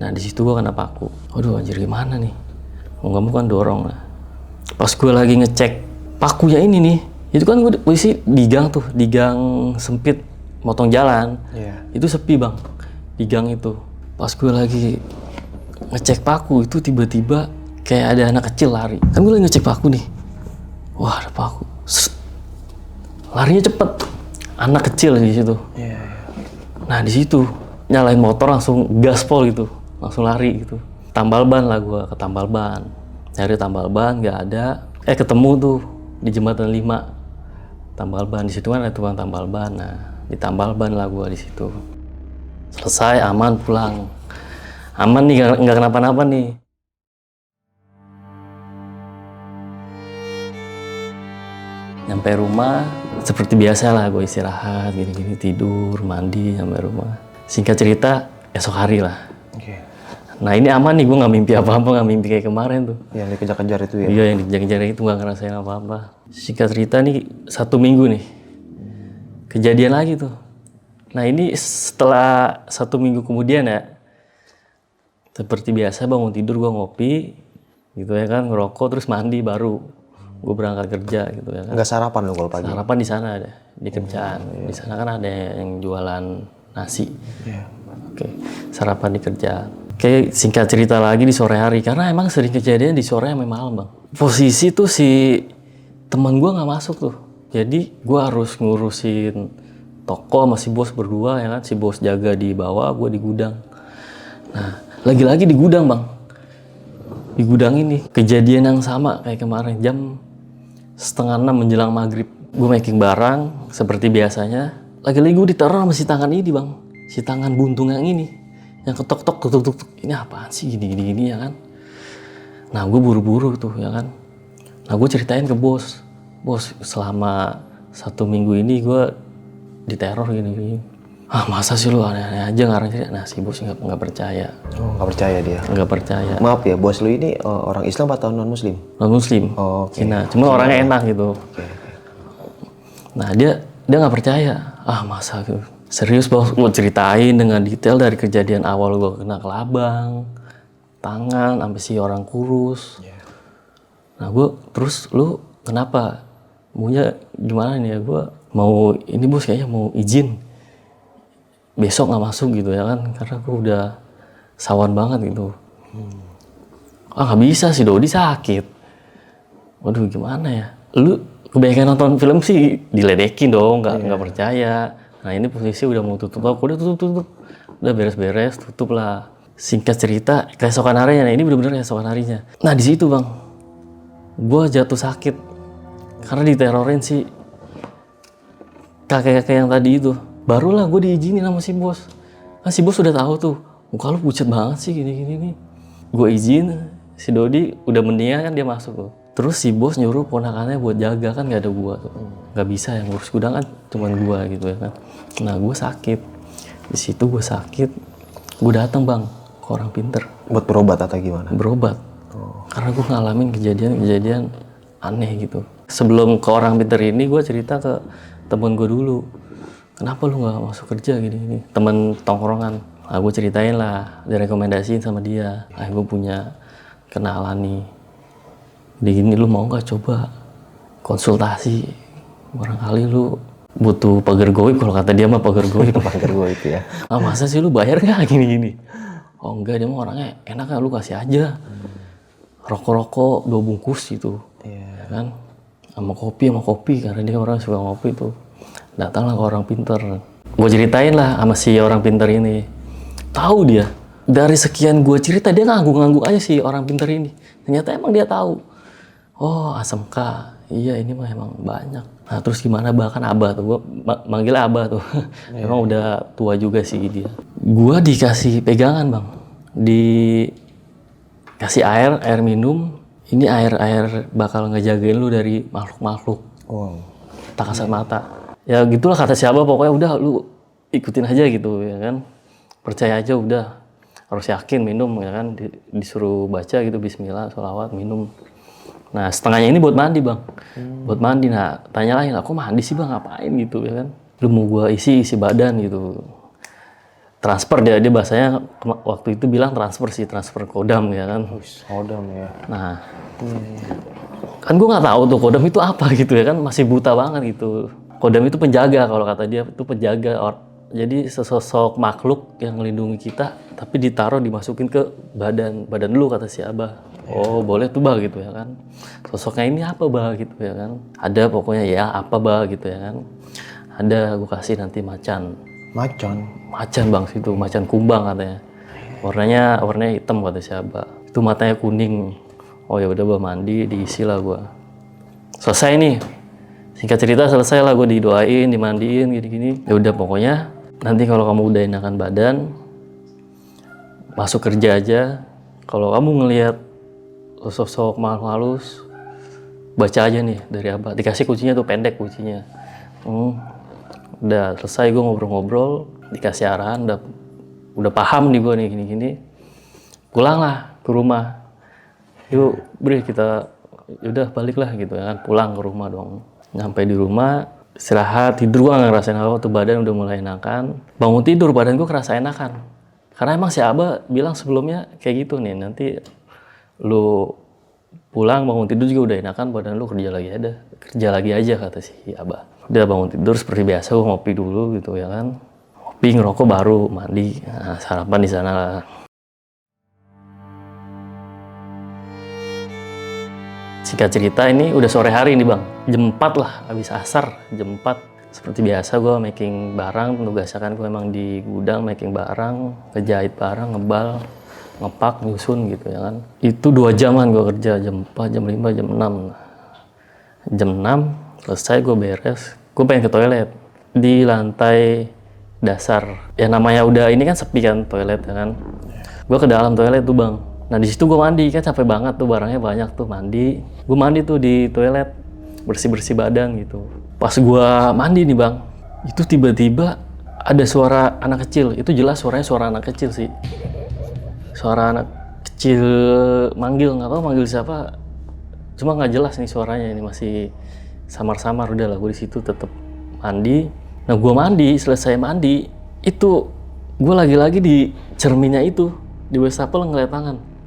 Nah di situ gue kena paku. Waduh anjir gimana nih? Mau nggak mau kan dorong lah. Pas gue lagi ngecek pakunya ini nih, itu kan gue posisi di gang tuh, di gang sempit, motong jalan. Itu sepi bang. Di gang itu pas gue lagi ngecek paku itu tiba-tiba kayak ada anak kecil lari. Kan gue lagi ngecek paku nih, wah ada paku. Larinya cepet, anak kecil di situ. Nah di situ nyalain motor langsung gaspol gitu, langsung lari gitu. Tambal ban lah, gue ke tambal ban, nyari tambal ban nggak ada. Ketemu tuh di jembatan 5 tambal ban. Di situ kan ada tukang tambal ban. Nah di tambal ban lah gue di situ. Selesai, aman, pulang. Aman nih, nggak kenapa-napa nih. Nyampe rumah, seperti biasa lah, gue istirahat, gini-gini, tidur, mandi, sampai rumah. Singkat cerita, esok hari lah. Nah ini aman nih, gue nggak mimpi apa-apa, nggak mimpi kayak kemarin tuh. Yang dikejar-kejar itu ya? Iya, yang dikejar-kejar itu nggak ngerasain apa-apa. Singkat cerita nih, 1 minggu nih, kejadian lagi tuh. Nah ini setelah 1 minggu kemudian ya, seperti biasa bangun tidur gue ngopi, gitu ya kan, ngerokok terus mandi baru gue berangkat kerja gitu ya kan. Nggak sarapan lo kalau pagi? Sarapan di sana ada, di kerjaan. Di sana kan ada yang jualan nasi. Oke, sarapan di kerjaan. Oke, singkat cerita lagi di sore hari, karena emang sering kejadian di sore sampai malam bang. Posisi tuh si teman gue nggak masuk tuh, jadi gue harus ngurusin toko sama si bos berdua ya kan. Si bos jaga di bawah, gue di gudang. Nah lagi-lagi di gudang bang, di gudang ini kejadian yang sama kayak kemarin. Jam 5:30 menjelang maghrib, gue making barang seperti biasanya. Lagi-lagi gue diteror sama si tangan ini bang, si tangan buntung yang ini, yang ketok-tok tuk-tuk. Ini apaan sih gini ya kan. Nah gue buru-buru tuh ya kan. Nah gue ceritain ke bos, selama 1 minggu ini gue diteror gini. Ah masa sih lu aneh-aneh aja ngarang cerita. Nah si bos nggak percaya. Oh nggak percaya dia? Nggak percaya. Maaf ya, bos lu ini orang Islam atau non Muslim? Non Muslim. Oh, oke. Cina. Cuma orangnya enak gitu. Nah dia nggak percaya. Ah masa gitu. Serius bos, gue ceritain dengan detail dari kejadian awal gue kena kelabang, tangan, sampai si orang kurus. Nah gue terus lu kenapa? Maunya gimana nih ya? Gue mau ini bos, kayaknya mau izin besok nggak masuk gitu ya kan, karena gue udah sawan banget gitu. Ah nggak bisa, si Dodi sakit. Waduh gimana ya? Lu kebanyakan nonton film sih diledekin dong, nggak percaya. Nah ini posisi udah mau tutup, aku udah tutup, udah beres-beres, tutup lah. Singkat cerita, keesokan harinya, nah ini bener-bener keesokan harinya. Nah di situ bang, gue jatuh sakit karena diterorin si kakek-kakek yang tadi itu. Barulah gue diizinin sama si bos. Kan si bos udah tahu tuh, muka lu pucat banget sih gini-gini nih. Gue izin, si Dodi udah mendingan kan dia masuk tuh. Terus si bos nyuruh ponakannya buat jaga, kan gak ada gua tuh. Gak bisa, yang ngurus gudang kan cuman gua gitu ya kan. Nah gue sakit. Di situ gue sakit, gue datang bang ke orang pinter. Buat berobat atau gimana? Berobat. Karena gue ngalamin kejadian aneh gitu. Sebelum ke orang pinter ini gue cerita ke temen gue dulu. Kenapa lu gak masuk kerja gini-gini? Temen tongkrongan. Gue ceritain lah, direkomendasiin sama dia. Gue punya kenalan nih. Gini lu mau nggak coba konsultasi? Barangkali lu butuh pagar goib, kalau kata dia mah pagar goib. Pagar gue itu ya. Masa sih lu bayar nggak gini-gini? Oh enggak, dia mah orangnya enak kan, lu kasih aja. Rokok-rokok 2 bungkus gitu. Ya kan? Sama kopi, karena dia orang suka ngopi tuh. Datanglah ke orang pinter. Gue ceritain lah sama si orang pinter ini. Tahu dia, dari sekian gue cerita dia ngangguk-ngangguk aja sih orang pinter ini. Ternyata emang dia tahu. Oh, asam K. Iya, ini mah emang banyak. Nah, terus gimana? Bahkan Abah tuh, gue manggil Abah tuh. Emang udah tua juga sih dia. Gue dikasih pegangan, Bang. Dikasih air minum. Ini air bakal ngejagain lu dari makhluk-makhluk. Wow. Tak kasat mata. Ya gitulah kata si Abah, pokoknya udah lu ikutin aja gitu ya kan. Percaya aja udah. Harus yakin minum ya kan. Disuruh baca gitu bismillah, sholawat, minum. Nah setengahnya ini buat mandi, Bang. Buat mandi. Nah tanya lain, kok mandi sih, Bang, ngapain gitu ya kan. Lu mau gua isi badan gitu. Transfer dia bahasanya waktu itu bilang transfer kodam ya kan. Kodam ya. Nah kan gue nggak tahu tuh kodam itu apa gitu ya kan, masih buta banget gitu. Kodam itu penjaga, kalau kata dia itu penjaga. Jadi sesosok makhluk yang melindungi kita, tapi dimasukin ke badan dulu, kata si Abah. Oh boleh tuh, Bah, gitu ya kan. Sosoknya ini apa, Bah, gitu ya kan. Ada pokoknya ya apa, Bah, gitu ya kan. Ada, gue kasih nanti macan, Bang, situ macan kumbang katanya. Warnanya hitam, kata si Abah. Itu matanya kuning. Oh ya udah, Bah, mandi, diisi lah gue. Selesai nih. Singkat cerita selesai lah, gue didoain, dimandiin, gini-gini. Ya udah pokoknya nanti kalau kamu udah enakan badan, masuk kerja aja. Kalau kamu ngelihat sosok makhluk halus, baca aja nih dari Abah. Dikasih kuncinya tuh, pendek kuncinya. Udah selesai gue ngobrol-ngobrol, dikasih arahan, udah paham nih gue nih gini-gini. Pulang lah ke rumah. Yuk, Bre, kita udah balik lah gitu ya kan. Pulang ke rumah dong. Nyampe di rumah, istirahat, tidur, gue nggak ngerasain apa, tuh badan udah mulai enakan. Bangun tidur, badan gue kerasa enakan. Karena emang si Abah bilang sebelumnya kayak gitu nih, nanti lu pulang bangun tidur juga udah enakan, badan lu kerja lagi aja kata si Abah. Udah bangun tidur seperti biasa, gue ngopi dulu gitu ya kan. Ngopi, ngerokok, baru mandi. Nah, sarapan di sana lah. Singkat cerita ini udah sore hari nih, Bang. Jam 4 lah, habis asar, jam 4. Seperti biasa gue making barang, penugasan gue emang di gudang making barang, ngejahit barang, ngebal, ngepak, nyusun gitu ya kan. Itu 2 jaman gue kerja, jam 4, jam 5, jam 6. Jam 6 selesai gue beres, gue pengen ke toilet. Di lantai dasar, ya namanya udah ini kan sepi kan toilet ya kan. Gue ke dalam toilet tuh, Bang. Nah di situ gue mandi, kan capek banget tuh, barangnya banyak tuh, mandi. Gue mandi tuh di toilet, bersih-bersih badan gitu. Pas gue mandi nih, Bang, itu tiba-tiba ada suara anak kecil. Itu jelas suaranya suara anak kecil sih. Suara anak kecil manggil, nggak tahu manggil siapa. Cuma nggak jelas nih suaranya, ini masih samar-samar. Udah lah, gue di situ tetap mandi. Nah gue mandi, selesai mandi, itu gue lagi-lagi di cerminnya itu, di wastafel ngeliat tangan.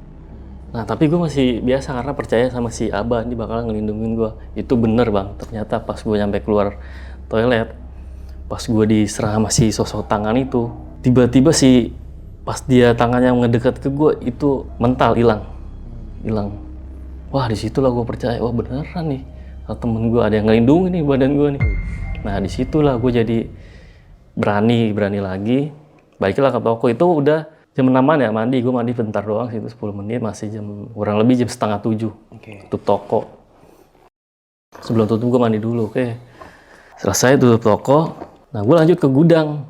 Nah tapi gue masih biasa karena percaya sama si Abah ini bakal ngelindungin gue. Itu bener, Bang. Ternyata pas gue nyampe keluar toilet, pas gue diserang sama si sosok tangan itu, tiba-tiba si pas dia tangannya ngedekat ke gue itu mental, hilang. Wah disitulah gue percaya, wah beneran nih, temen gue ada yang ngelindungin nih badan gue nih. Nah disitulah gue jadi berani lagi. Baiklah ke toko. Itu udah jam 6-an ya mandi, gue mandi bentar doang situ 10 menit, masih kurang lebih jam 6:30. Tutup toko. Sebelum tutup gue mandi dulu, oke. Selesai tutup toko, nah gue lanjut ke gudang,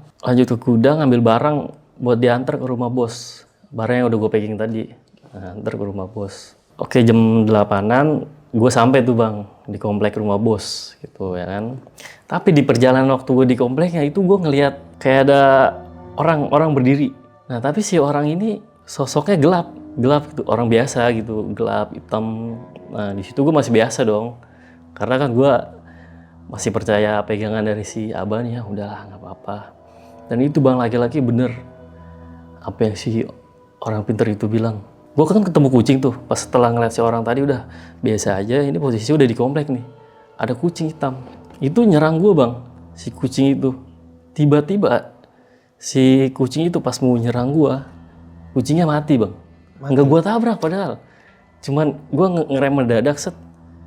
ambil barang buat diantar ke rumah bos. Barang yang udah gue packing tadi, nah, antar ke rumah bos. Oke, jam 8-an gue sampai tuh, Bang, di komplek rumah bos gitu ya kan. Tapi di perjalanan waktu gue di kompleknya itu gue ngelihat kayak ada orang berdiri. Nah tapi si orang ini sosoknya gelap gitu, orang biasa gitu, gelap, hitam. Nah di situ gue masih biasa dong, karena kan gue masih percaya pegangan dari si Abah nih, ya udahlah nggak apa-apa. Dan itu, Bang, laki-laki bener apa yang si orang pintar itu bilang. Gue kan ketemu kucing tuh, pas setelah ngeliat si orang tadi udah biasa aja, ini posisi udah di komplek nih. Ada kucing hitam, itu nyerang gue bang, si kucing itu. Tiba-tiba si kucing itu pas mau nyerang gue, kucingnya mati bang. Enggak gue tabrak padahal, cuman gue ngerem mendadak set,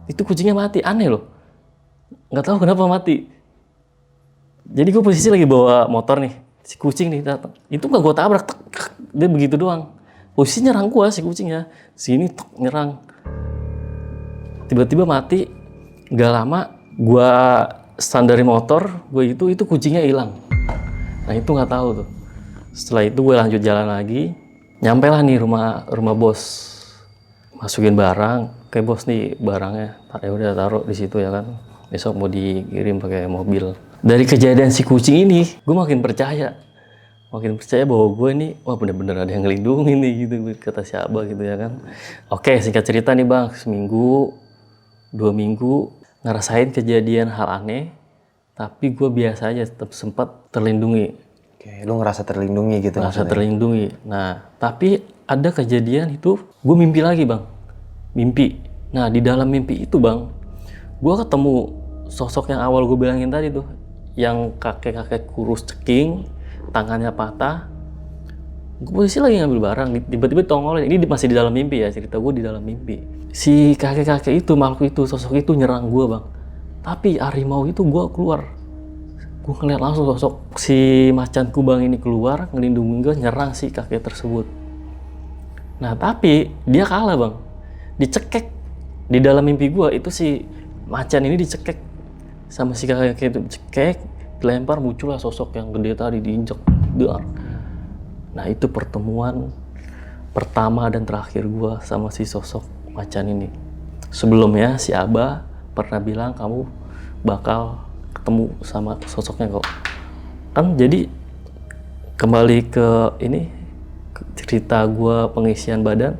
itu kucingnya mati, aneh loh. Nggak tahu kenapa mati. Jadi gue posisi lagi bawa motor nih, si kucing nih datang. Itu nggak gue tabrak, dia begitu doang. Posisi nyerang gue si kucingnya, sini nyerang. Tiba-tiba mati, nggak lama gue stand dari motor, gue itu kucingnya hilang. Nah itu nggak tahu tuh. Setelah itu gue lanjut jalan lagi, nyampe lah nih rumah bos. Masukin barang, kayak bos nih barangnya, ya udah taruh di situ ya kan. Besok mau dikirim pakai mobil. Dari kejadian si kucing ini, gue makin percaya bahwa gue ini, wah bener-bener ada yang ngelindungin nih gitu, kata si Abah gitu ya kan. Oke, singkat cerita nih bang, seminggu, 2 minggu, ngerasain kejadian hal aneh, tapi gue biasa aja tetap sempat terlindungi. Oke, lu ngerasa terlindungi gitu Ngerasa maksudnya? terlindungi. Nah, tapi ada kejadian itu, gue mimpi lagi bang, mimpi. Nah, di dalam mimpi itu bang, gue ketemu sosok yang awal gue bilangin tadi tuh, yang kakek-kakek kurus ceking, tangannya patah. Gue posisi lagi ngambil barang, tiba-tiba tongolnya. Ini masih di dalam mimpi ya, cerita gue di dalam mimpi. Si kakek-kakek itu, makhluk itu, sosok itu nyerang gue bang. Tapi harimau itu gue keluar. Gue ngeliat langsung sosok si macan kubang ini keluar, ngelindungin gue, nyerang si kakek tersebut. Nah tapi dia kalah bang, dicekek. Di dalam mimpi gue itu si macan ini dicekek sama si kakek itu, cekek, dilempar, muncullah sosok yang gede tadi, diinjek, dar. Nah itu pertemuan pertama dan terakhir gua sama si sosok macan ini. Sebelumnya si Abah pernah bilang kamu bakal ketemu sama sosoknya kok. Kan jadi kembali ke ini, cerita gua pengisian badan,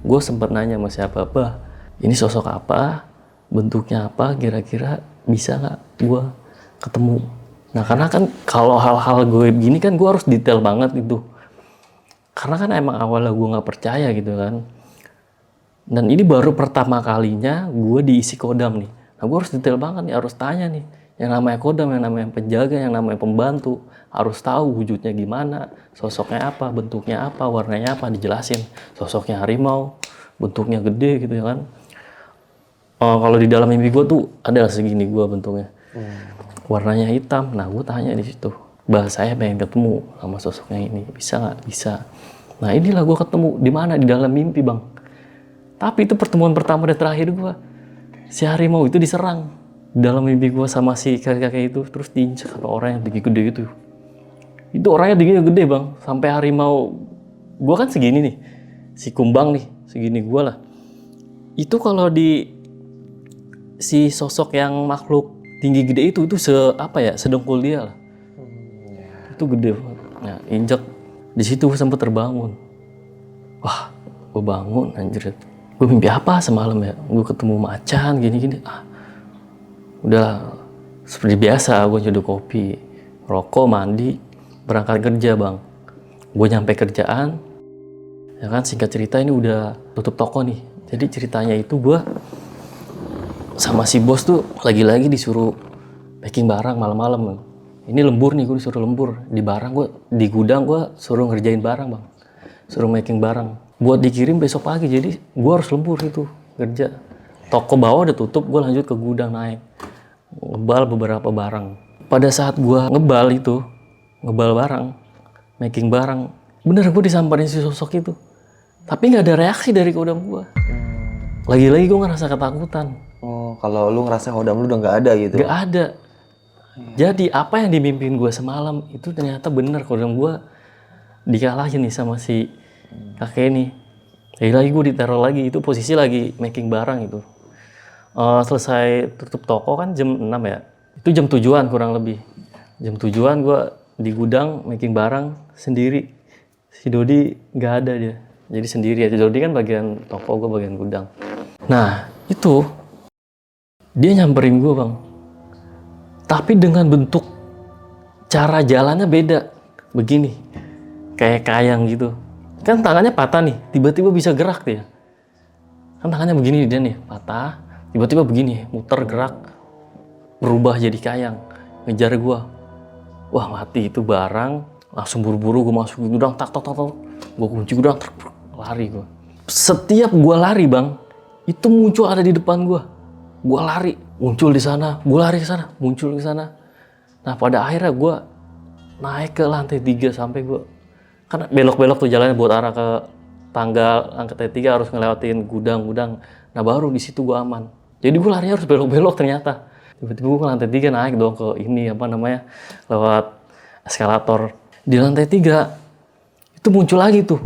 gua sempat nanya sama siapa, Bah, ini sosok apa, bentuknya apa, kira-kira bisa nggak gue ketemu. Nah karena kan kalau hal-hal gue begini kan gue harus detail banget gitu, karena kan emang awalnya gue nggak percaya gitu kan. Dan ini baru pertama kalinya gue diisi kodam nih. Nah gue harus detail banget nih, harus tanya nih yang namanya kodam, yang namanya penjaga, yang namanya pembantu, harus tahu wujudnya gimana, sosoknya apa, bentuknya apa, warnanya apa, dijelasin. Sosoknya harimau, bentuknya gede gitu ya kan. Kalau di dalam mimpi gue tuh ada segini gue bentuknya, warnanya hitam. Nah gue tanya di situ, bah saya pengen ketemu sama sosoknya ini, bisa nggak? Bisa. Nah inilah gue ketemu di mana, di dalam mimpi bang. Tapi itu pertemuan pertama dan terakhir gue. Si harimau itu diserang di dalam mimpi gue sama si kakek-kakek itu, terus diinjak sama orang yang tinggi gede gitu. Itu orangnya tingginya gede bang, sampai harimau gue kan segini nih, si kumbang nih segini gue lah. Itu kalau di si sosok yang makhluk tinggi gede itu sedengkul dia lah. Itu gede banget. Nah, injek di situ gue sempat terbangun. Wah, gue bangun anjir. Gue mimpi apa semalam ya? Gue ketemu macan gini-gini. Udah seperti biasa, gue nyeduh kopi, rokok, mandi, berangkat kerja bang. Gue nyampe kerjaan, ya kan, singkat cerita ini udah tutup toko nih. Jadi ceritanya itu gue sama si bos tuh lagi-lagi disuruh packing barang malam-malam. Ini lembur nih, gue disuruh lembur di barang, gue di gudang, gue suruh ngerjain barang bang, suruh making barang buat dikirim besok pagi. Jadi gue harus lembur itu kerja. Toko bawah udah tutup, gue lanjut ke gudang naik ngebal beberapa barang. Pada saat gue ngebal barang, making barang, bener gue disamperin si sosok itu, tapi nggak ada reaksi dari kodam gue. Lagi-lagi gue ngerasa ketakutan. Oh, kalau lu ngerasa kodam lu udah nggak ada gitu? Nggak ada. Jadi apa yang dimimpiin gue semalam itu ternyata bener, kodam gue dikalahin nih sama si kakek ini. Lagi-lagi gue diteror lagi, itu posisi lagi making barang itu. Selesai tutup toko kan jam 6 ya. Itu jam 7-an kurang lebih. Jam 7-an gue di gudang making barang sendiri. Si Dodi nggak ada dia. Jadi sendiri ya. Si Dodi kan bagian toko, gue bagian gudang. Nah itu dia nyamperin gue bang. Tapi dengan bentuk cara jalannya beda. Begini. kayak kayang gitu. Kan tangannya patah nih, tiba-tiba bisa gerak dia. Kan tangannya begini dia nih, patah, tiba-tiba begini, muter gerak, berubah jadi kayang, ngejar gua. Wah mati itu barang, langsung buru-buru gua masuk gudang, tak, gua kunci gudang, lari gua. Setiap gua lari bang, itu muncul ada di depan gua. Gua lari, muncul di sana, gua lari ke sana, muncul ke sana. Nah pada akhirnya gua naik ke lantai 3 sampai gua, kan belok-belok tuh jalannya buat arah ke tangga lantai 3 harus ngelewatin gudang-gudang. Nah baru di situ gua aman. Jadi gua lari harus belok-belok ternyata. Tiba-tiba gua ke lantai 3 naik dong ke ini apa namanya, lewat eskalator. Di lantai 3 itu muncul lagi tuh.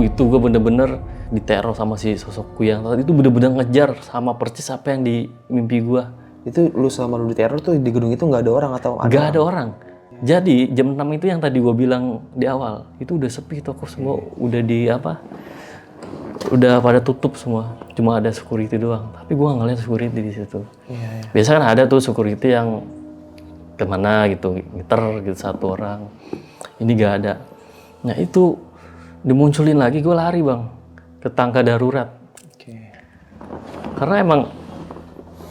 Itu gua bener-bener diteror sama si sosok Kuyang tadi. Itu bener-bener ngejar sama persis apa yang di mimpi gua. Itu lu selama lu diteror tuh di gedung itu nggak ada orang atau ada? Nggak ada orang. Jadi jam 6 itu yang tadi gue bilang di awal, itu udah sepi, toko semua udah di apa, udah pada tutup semua, cuma ada security doang. Tapi gue ngeliat security di situ. Biasa kan ada tuh security yang kemana gitu, ngiter gitu satu orang. Ini gak ada. Nah itu dimunculin lagi, gue lari bang ke tangga darurat. Karena emang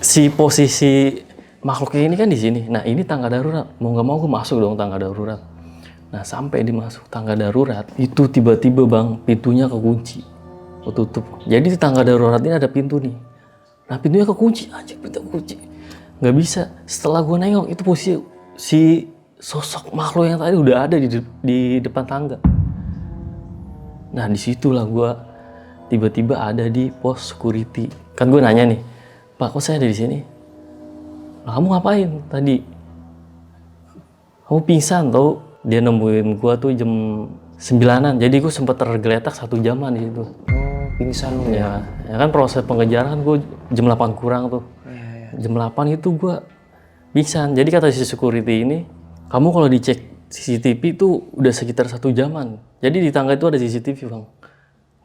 si posisi makhluknya ini kan di sini. Nah ini tangga darurat. Mau nggak mau gue masuk dong tangga darurat. Nah sampai dimasuk tangga darurat itu tiba-tiba bang pintunya kekunci, ketutup. Jadi di tangga darurat ini ada pintu nih. Nah pintunya kekunci, anjir pintu kekunci. Nggak bisa. Setelah gue nengok itu posisi si sosok makhluk yang tadi udah ada di depan tangga. Nah disitulah gue tiba-tiba ada di pos security. Kan gue nanya nih, Pak kok saya ada di sini? Nah, kamu ngapain tadi? Kamu pingsan tau? Dia nemuin gua tuh jam 9-an. Jadi gua sempat tergeletak 1 jaman di situ. Oh, pingsan lu ya? Ya kan proses pengejaran gua jam 8 kurang tuh. Jam 8 itu gua pingsan. Jadi kata si security ini, kamu kalau dicek CCTV tuh udah sekitar 1 jaman. Jadi di tangga itu ada CCTV bang.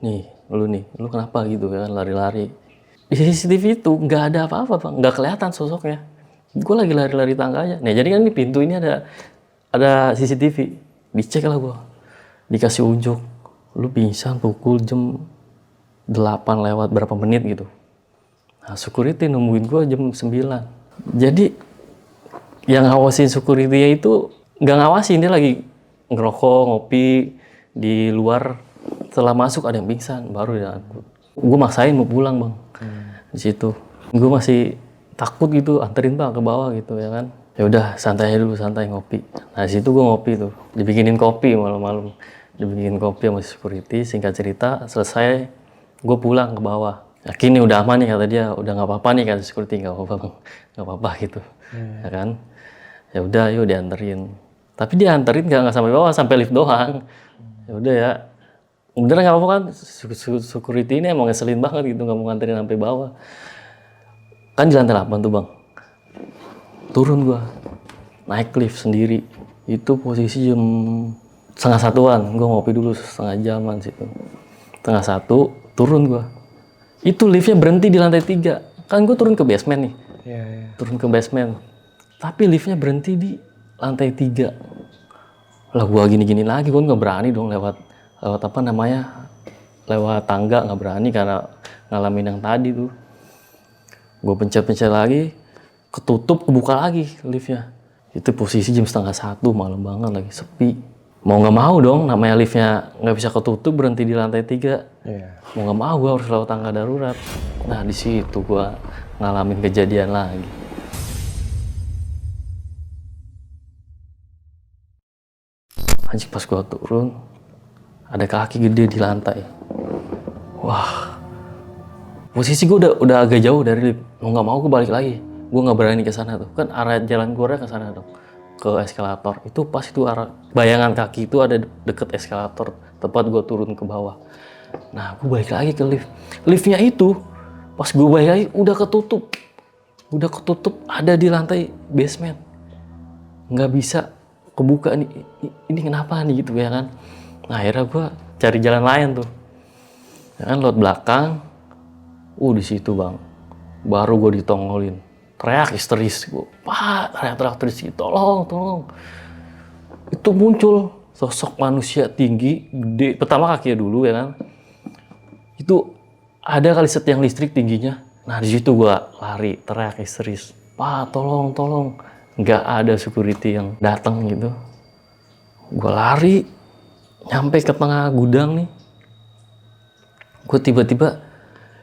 Nih, lu kenapa gitu kan lari-lari. Di CCTV itu nggak ada apa-apa bang, nggak kelihatan sosoknya. Gue lagi lari-lari tangga aja. Nah jadi kan di pintu ini ada CCTV. Dicek lah gue. Dikasih unjuk. Lu pingsan pukul jam 8 lewat berapa menit gitu. Nah security nungguin gue jam 9. Jadi yang ngawasin security itu nggak ngawasin. Dia lagi ngerokok, ngopi di luar. Setelah masuk ada yang pingsan. Baru dia angkut. Gue maksain mau pulang bang. Di situ. Gue masih takut gitu, anterin bang ke bawah gitu ya kan. Ya udah santai aja dulu, santai ngopi. Nah di situ gue ngopi tuh, dibikinin kopi malam-malam, dibikinin kopi sama security. Singkat cerita selesai, gue pulang ke bawah. Yakin nih udah aman nih kata dia, udah nggak apa-apa nih kata security, nggak apa-apa bang, nggak apa-apa gitu, ya kan. Ya udah, yuk dianterin. Tapi dianterin nggak sampai bawah, sampai lift doang. Ya udah ya, bener nggak apa-apa kan. Security ini emang ngeselin banget gitu, nggak mau nganterin sampai bawah. Kan di lantai 8 tuh bang, turun gua, naik lift sendiri. Itu posisi jam 12:30-an, gua ngopi dulu setengah jaman situ. 12:30, turun gua. Itu liftnya berhenti di lantai 3. Kan gua turun ke basement nih, turun ke basement. Tapi liftnya berhenti di lantai 3. Lah gua gini-gini lagi, gua nggak berani dong lewat apa namanya, lewat tangga, nggak berani karena ngalamin yang tadi tuh. Gue pencet-pencet lagi, ketutup, kebuka lagi liftnya. Itu posisi jam 12:30, malam banget lagi, sepi. Mau nggak mau dong, namanya liftnya nggak bisa ketutup, berhenti di lantai 3. Mau nggak mau gue harus lewat tangga darurat. Nah di situ gue ngalamin kejadian lagi. Anjing pas gue turun, ada kaki gede di lantai. Wah. Posisi gue udah agak jauh dari lift. Mau nggak mau gue balik lagi. Gue nggak berani ke sana tuh. Kan arah jalan gue ke sana dong. Ke eskalator. Itu pas itu arah bayangan kaki itu ada deket eskalator. Tempat gue turun ke bawah. Nah gue balik lagi ke lift. Liftnya itu pas gue balik lagi udah ketutup. Udah ketutup ada di lantai basement. Nggak bisa kebuka nih. Ini kenapa nih gitu ya kan. Nah akhirnya gue cari jalan lain tuh. Ya kan lewat belakang. Di situ bang, baru gue ditongolin, teriak histeris gue, Pak, teriak-teriak histeris, tolong. Itu muncul sosok manusia tinggi, gede. Pertama kakinya dulu ya kan. Itu ada kali setiang listrik tingginya. Nah di situ gua lari, teriak histeris. Pak, tolong, tolong. Nggak ada security yang datang gitu. Gua lari, nyampe ke tengah gudang nih. Gue tiba-tiba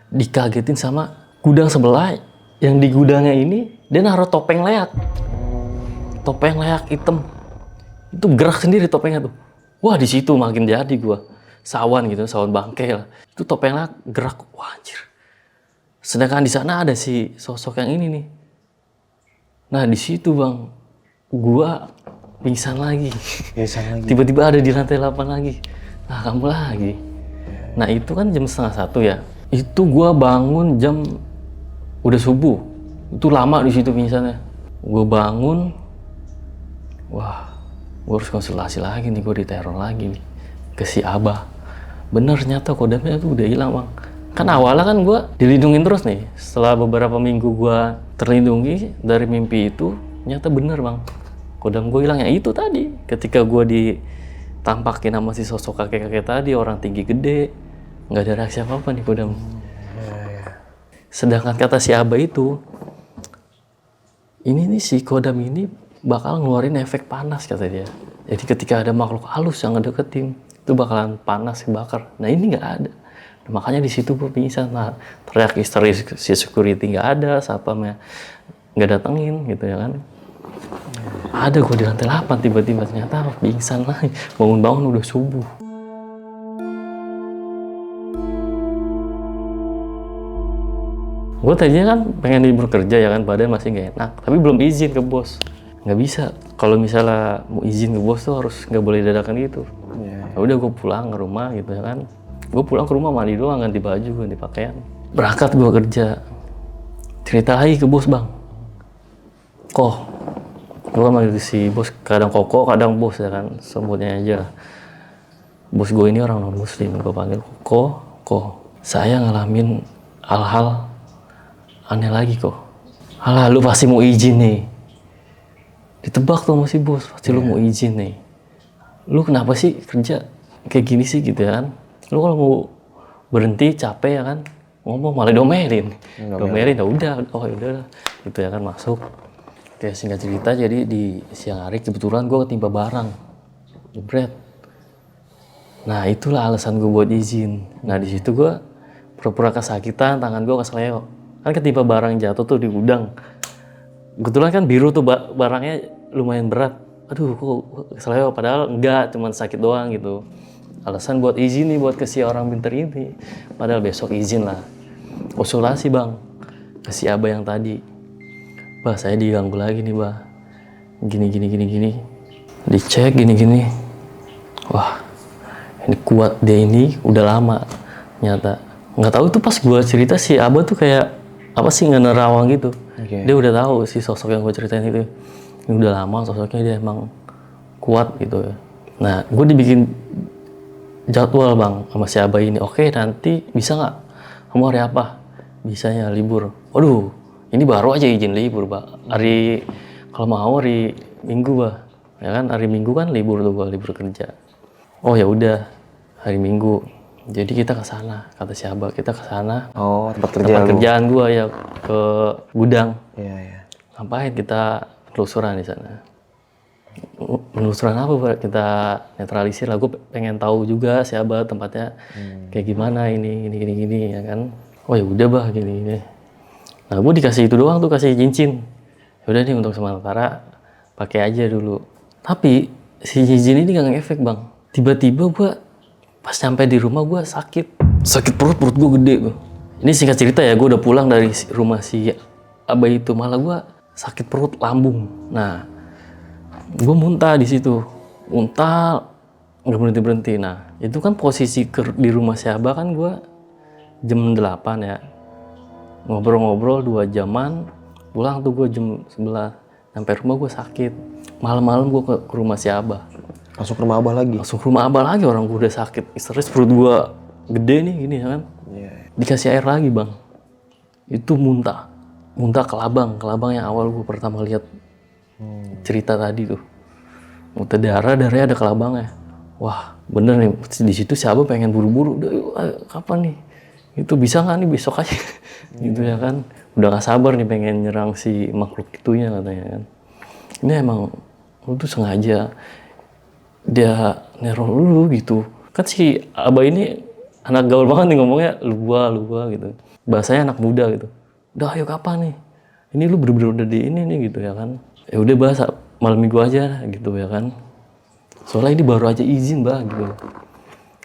dikagetin sama gudang sebelah. Yang di gudangnya ini, dia naruh topeng leak. Topeng leak hitam. Itu gerak sendiri topengnya tuh. Wah di situ makin jadi gue. Sawan gitu, sawan bangkai lah. Itu topeng leak gerak. Wah anjir. Sedangkan di sana ada si sosok yang ini nih. Nah di situ bang, gue pingsan lagi. Tiba-tiba ada di lantai 8 lagi. Nah kamu lagi. Nah itu kan jam 12:30 ya. Itu gue bangun jam udah subuh. Itu lama di situ pingsannya. Gue bangun, wah, gue harus konsultasi lagi nih, gue diteror lagi nih ke si Abah. Bener ternyata kodamnya tuh udah hilang bang. Kan awalnya kan gue dilindungin terus nih. Setelah beberapa minggu gue terlindungi dari mimpi itu, ternyata bener bang. Kodam gue hilang ya itu tadi. Ketika gue ditampakin sama si sosok kakek-kakek tadi, orang tinggi gede, nggak ada reaksi apa-apa nih kodam. Sedangkan kata si Abah itu, ini nih si kodam ini bakal ngeluarin efek panas kata dia. Jadi ketika ada makhluk halus yang ngedeketin, itu bakalan panas kebakar. Nah ini nggak ada. Nah, makanya di situ gue pingsan. Nah teriak histeris, si security nggak ada, satpamnya nggak datengin gitu ya kan. Ada gue di lantai 8 tiba-tiba ternyata pingsan lagi. Bangun-bangun udah subuh. Gue tadinya kan pengen libur kerja ya kan, badan masih nggak enak. Tapi belum izin ke bos. Nggak bisa. Kalau misalnya mau izin ke bos tuh harus nggak boleh dadakan gitu. Ya udah gue pulang ke rumah gitu ya kan. Gue pulang ke rumah mandi doang, ganti baju, ganti pakaian. Berangkat gue kerja. Cerita lagi ke bos bang. Kok, gue manggil si bos kadang koko, kadang bos ya kan. Sebutnya aja. Bos gue ini orang non muslim. Gue panggil kok. Saya ngalamin hal-hal aneh lagi kok. Alah lu pasti mau izin nih. Ditebak tuh sama si bos, pasti lu mau izin nih. Lu kenapa sih kerja kayak gini sih gitu ya kan. Lu kalau mau berhenti capek ya kan, ngomong malah domelin. Domelin ya udah, oh ya udah gitu ya kan masuk. Oke singkat cerita jadi di siang hari kebetulan gue ketimpa barang. Jebret. Nah itulah alasan gue buat izin. Nah di situ gue pura-pura kesakitan, tangan gue kesleo. Kan ketimpa barang jatuh tuh di gudang. Kebetulan kan biru tuh barangnya lumayan berat. Aduh kok kesleo, padahal enggak, cuman sakit doang gitu. Alasan buat izin nih buat ke si orang pinter ini. Padahal besok izin lah. Konsultasi bang, ke si Abah yang tadi. Bah saya diganggu lagi nih bah. Gini. Dicek gini. Wah ini kuat dia ini udah lama nyata. Nggak tahu tuh pas gue cerita si Abah tuh kayak apa sih nggak nerawang gitu. Dia udah tahu si sosok yang gue ceritain itu. Ini udah lama sosoknya dia emang kuat gitu. Nah gue dibikin jadwal bang sama si Abah ini. Oke nanti bisa nggak? Kamu hari apa? Bisanya libur. Waduh ini baru aja izin libur bah. Kalau mau hari Minggu bah. Ya kan hari Minggu kan libur tuh gue libur kerja. Oh ya udah hari Minggu. Jadi kita ke sana, kata si Abah, kita ke sana. Oh, tempat kerjaan gua ya ke gudang. Iya. Ngapain kita penelusuran di sana? Penelusuran apa, Pak? Kita netralisir lah. Gue pengen tahu juga si Abah tempatnya kayak gimana ini ya kan. Oh ya udah bah gini. Nah, gue dikasih itu doang tuh, kasih cincin. Ya udah nih untuk sementara pakai aja dulu. Tapi si cincin ini gak ngefek, Bang. Tiba-tiba gue pas sampai di rumah gue sakit perut gue gede tuh. Ini singkat cerita ya, gue udah pulang dari rumah si Abah itu, malah gue sakit perut lambung. Nah, gue muntah di situ, muntah nggak berhenti. Nah, itu kan posisi di rumah si Abah kan gue jam 8 ya, ngobrol-ngobrol 2 jaman, pulang tuh gue jam 11, sampai rumah gue sakit. Malam-malam gue ke rumah si Abah. Langsung ke rumah Abah lagi? Langsung ke rumah Abah lagi, orang gue udah sakit. Histeris, perut gue gede nih gini ya kan. Dikasih air lagi bang. Itu muntah kelabang yang awal gue pertama lihat cerita tadi tuh. Muntah darahnya ada kelabangnya. wah bener nih, di situ si Abah pengen buru-buru, udah yuk, ayo, kapan nih? Itu bisa nggak nih besok aja? Gitu ya kan. Udah gak sabar nih pengen nyerang si makhluk itunya katanya kan. Ini emang lu tuh sengaja dia neror lu gitu. Kan si Abah ini anak gaul banget nih ngomongnya, lu gua gitu. Bahasanya anak muda gitu. Udah ayo kapan nih? Ini lu bener-bener udah di ini nih gitu ya kan. Ya udah bahasa malam minggu aja gitu ya kan. Soalnya ini baru aja izin bah gitu.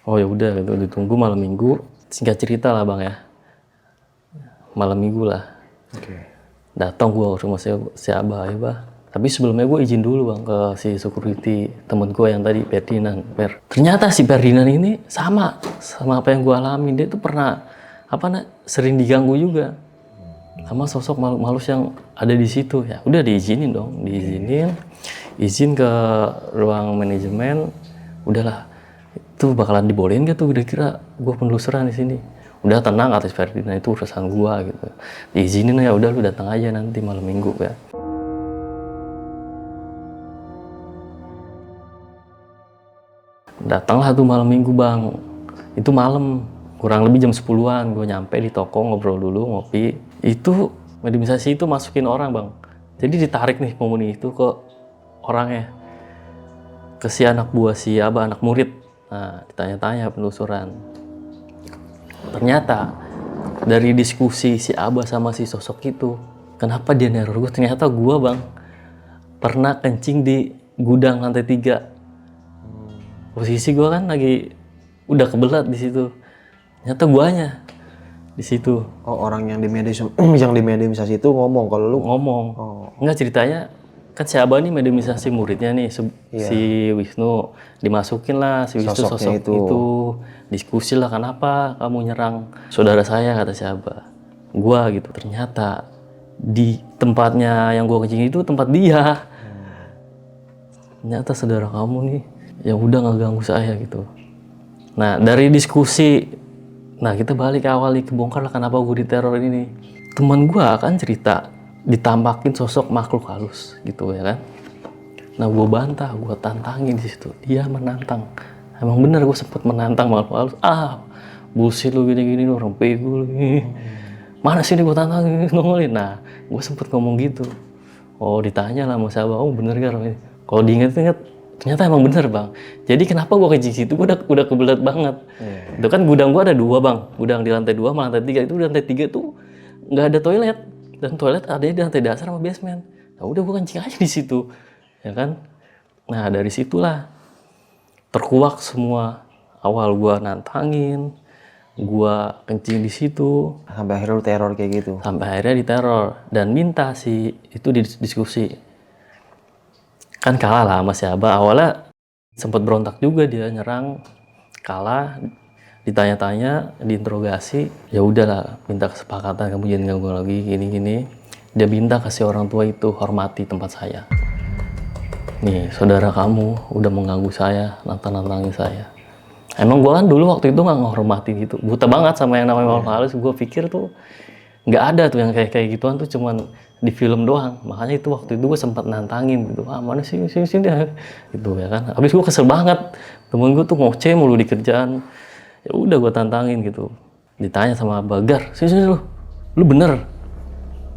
Oh ya udah gitu, ditunggu malam minggu. Singkat cerita lah bang ya, malam minggu lah. Datang gua ke rumah si Abah ya bah. Tapi sebelumnya gue izin dulu bang ke si security temen gue yang tadi Ferdinand. Ternyata si Ferdinand ini sama apa yang gue alami. Dia tuh pernah sering diganggu juga sama sosok makhluk halus yang ada di situ. Ya udah diizinin dong, izin ke ruang manajemen. Udahlah, itu bakalan dibolehin gak tuh kira-kira gue penelusuran di sini. Udah tenang atas Ferdinand, itu urusan gue gitu. Diizinin ya udah lu datang aja nanti malam minggu ya. Datanglah tuh malam minggu bang. Itu malam kurang lebih jam 10-an gue nyampe di toko, ngobrol dulu, ngopi. Itu mediumisasi itu masukin orang bang. Jadi ditarik nih penghuni itu ke orangnya, ke si anak buah si Abah, anak murid. Nah ditanya-tanya penelusuran. Ternyata dari diskusi si Abah sama si sosok itu, kenapa dia neror gue? Ternyata gue bang pernah kencing di gudang lantai 3. Posisi gue kan lagi udah kebelat di situ. Ternyata guanya di situ. Oh, orang yang di mediumisasi itu ngomong kalau lu Ngomong. Enggak, ceritanya kan si Abah nih mediumisasi muridnya nih si Wisnu, dimasukin lah si Wisnu sosok itu. Diskusi lah, kenapa kamu nyerang saudara saya, kata si Abah. Gua gitu. Ternyata di tempatnya yang gua kencing itu tempat dia. Ternyata saudara kamu nih yang udah ngeganggu saya gitu. Nah dari diskusi, nah kita balik ke awal nih, kebongkar lah kenapa gue diteror ini. Teman gue kan cerita ditampakin sosok makhluk halus gitu ya kan. Nah gue bantah, gue tantangin di situ. Dia menantang. Emang bener gue sempet menantang makhluk halus. Bullshit lu gini-gini lu, orang pego lu. Mana sih ini gue tantangin ngomongin. Nah gue sempet ngomong gitu. Oh ditanya lah sama sahabat, oh bener gak ini? Kalau diinget-inget ternyata emang bener bang. Jadi kenapa gue kencing situ, gue udah kebelet banget. Itu kan gudang gue ada 2 bang. Gudang di lantai 2 sama lantai 3. Itu di lantai 3 tuh nggak ada toilet. Dan toilet ada di lantai dasar sama basement. Nah udah gue kencing aja di situ. Ya kan. Nah dari situlah terkuak semua. Awal gue nantangin, gue kencing di situ. sampai akhirnya lu teror kayak gitu. Sampai akhirnya diteror. Dan minta si itu didiskusi. Kan kalah lah sama si Abah. Awalnya sempat berontak juga, dia nyerang, kalah, ditanya-tanya, diinterogasi. Ya udahlah, minta kesepakatan, kamu jangan ganggu lagi, gini-gini. Dia minta kasih orang tua itu hormati tempat saya. Nih, saudara kamu udah mengganggu saya, nantang-nantangin saya. Emang gue kan dulu waktu itu nggak ngehormatin gitu, buta banget sama yang namanya makhluk halus. Gue pikir tuh nggak ada tuh yang kayak gituan tuh, cuman di film doang. Makanya itu waktu itu gue sempat nantangin gitu, mana sih sini gitu ya kan. Habis gue kesel banget, temen gue tuh ngoceh mulu di kerjaan. Ya udah gue tantangin gitu. Ditanya sama Bagar, sini lu bener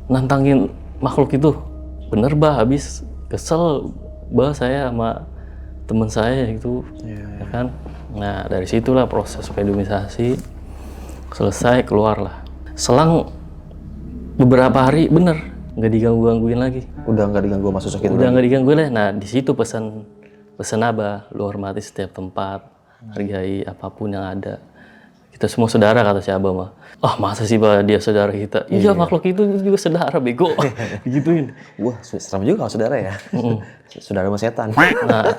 nantangin makhluk itu? Bener bah, habis kesel bah saya sama temen saya gitu. Ya kan. Nah dari situlah proses mediumisasi selesai, keluar lah. Selang beberapa hari bener nggak digangguin lagi. Udah nggak diganggu sama sosok itu. Udah nggak digangguin lah. Nah di situ pesan Abah, lu hormati setiap tempat, hargai apapun yang ada. Kita semua saudara, kata si Abah mah. Masa sih bah dia saudara kita? Iya makhluk itu juga saudara, bego. Gituin. Wah serem juga kalau saudara ya. Saudara sama setan. Nah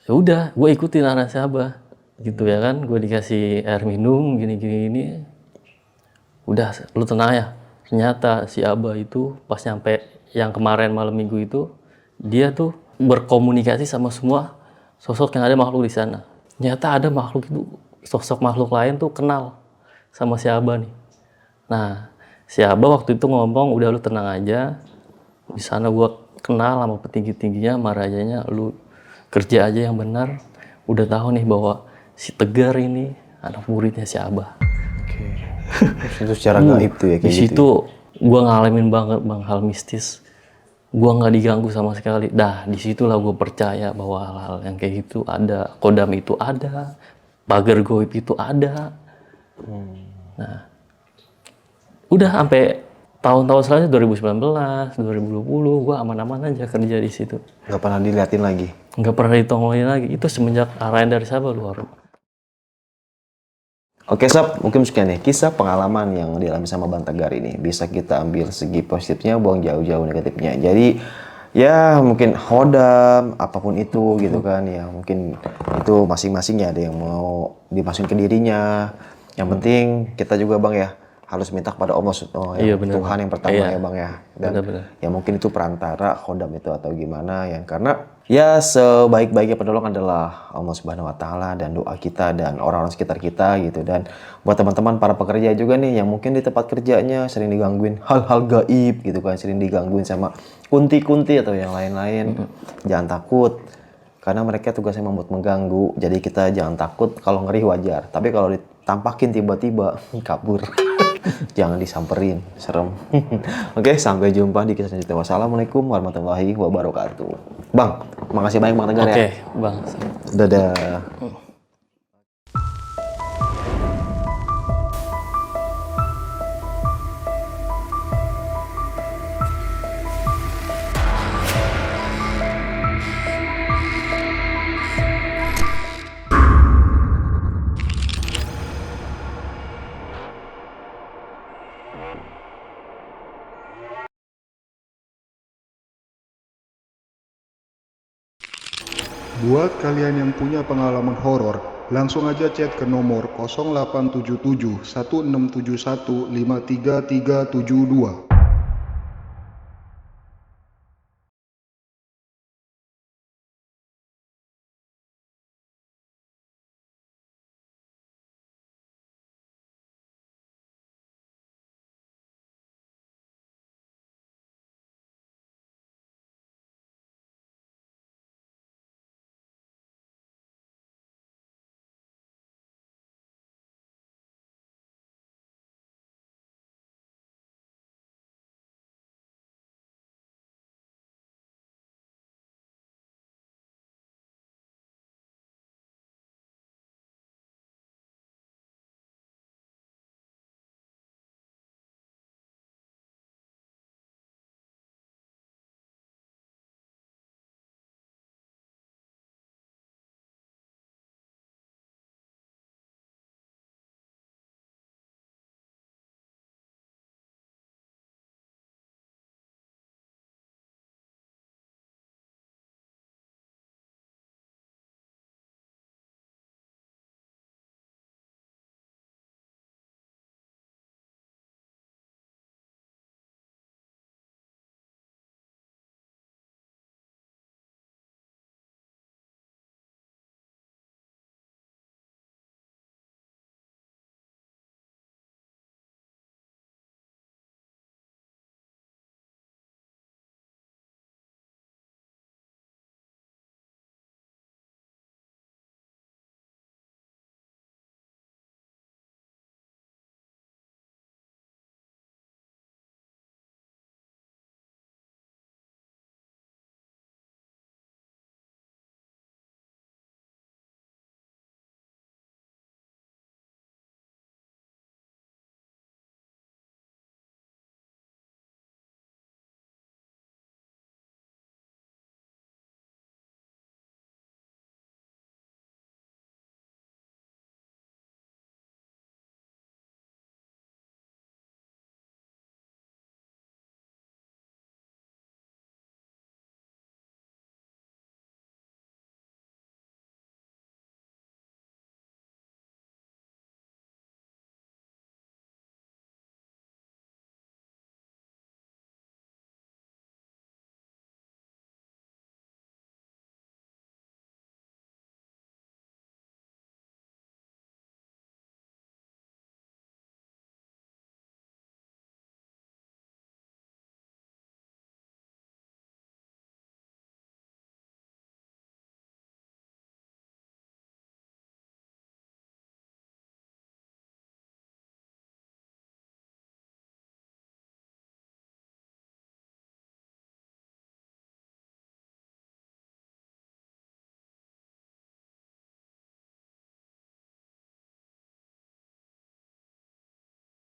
ya udah, gue ikutin arahan si Abah gitu ya kan. Gue dikasih air minum gini. Udah, lu tenang ya. Ternyata si Abah itu pas nyampe yang kemarin malam minggu itu, dia tuh berkomunikasi sama semua sosok yang ada makhluk di sana. Ternyata ada makhluk itu, sosok makhluk lain tuh kenal sama si Abah nih. Nah, si Abah waktu itu ngomong, udah lu tenang aja. Di sana gua kenal sama petinggi-tingginya, sama rajanya, lu kerja aja yang benar, udah tahu nih bahwa si Tegar ini anak muridnya si Abah. Oke. Itu secara gaib tuh ya Di kayak gitu. situ gue ngalamin banget bang hal mistis. Gue nggak diganggu sama sekali. Dah disitulah gue percaya bahwa hal-hal yang kayak gitu ada, kodam itu ada, pagar goib itu ada. Nah, udah sampai tahun-tahun selanjutnya 2019, 2020 gue aman-aman aja kerja di situ. Nggak pernah diliatin lagi. Nggak pernah ditongolin lagi. Itu semenjak arahan dari siapa luar. Oke Sob, mungkin sekian nih kisah pengalaman yang dialami sama Bang Tegar ini. Bisa kita ambil segi positifnya, buang jauh-jauh negatifnya. Jadi ya mungkin hodam, apapun itu gitu kan. Ya mungkin itu masing-masing ya, ada yang mau dimasukin ke dirinya. Yang penting kita juga Bang ya harus minta kepada Allah Iya, bener, Tuhan yang pertama iya. ya Bang ya. Dan Bener-bener. ya mungkin itu perantara hodam itu atau gimana ya. Karena ya sebaik-baiknya penolong adalah Allah Subhanahu wa taala dan doa kita dan orang-orang sekitar kita gitu. Dan buat teman-teman para pekerja juga nih yang mungkin di tempat kerjanya sering digangguin hal-hal gaib gitu kan, sering digangguin sama kunti-kunti atau yang lain-lain. Jangan takut. Karena mereka tugasnya membuat mengganggu. Jadi kita jangan takut, kalau ngeri wajar. Tapi kalau ditampakin tiba-tiba kabur. Jangan disamperin, serem. Oke, sampai jumpa di kisah selanjutnya. Wassalamualaikum warahmatullahi wabarakatuh. Bang, makasih banyak Bang Tegar ya. Oke, bang. Dadah. Buat kalian yang punya pengalaman horor, langsung aja chat ke nomor 0877 1671 53372.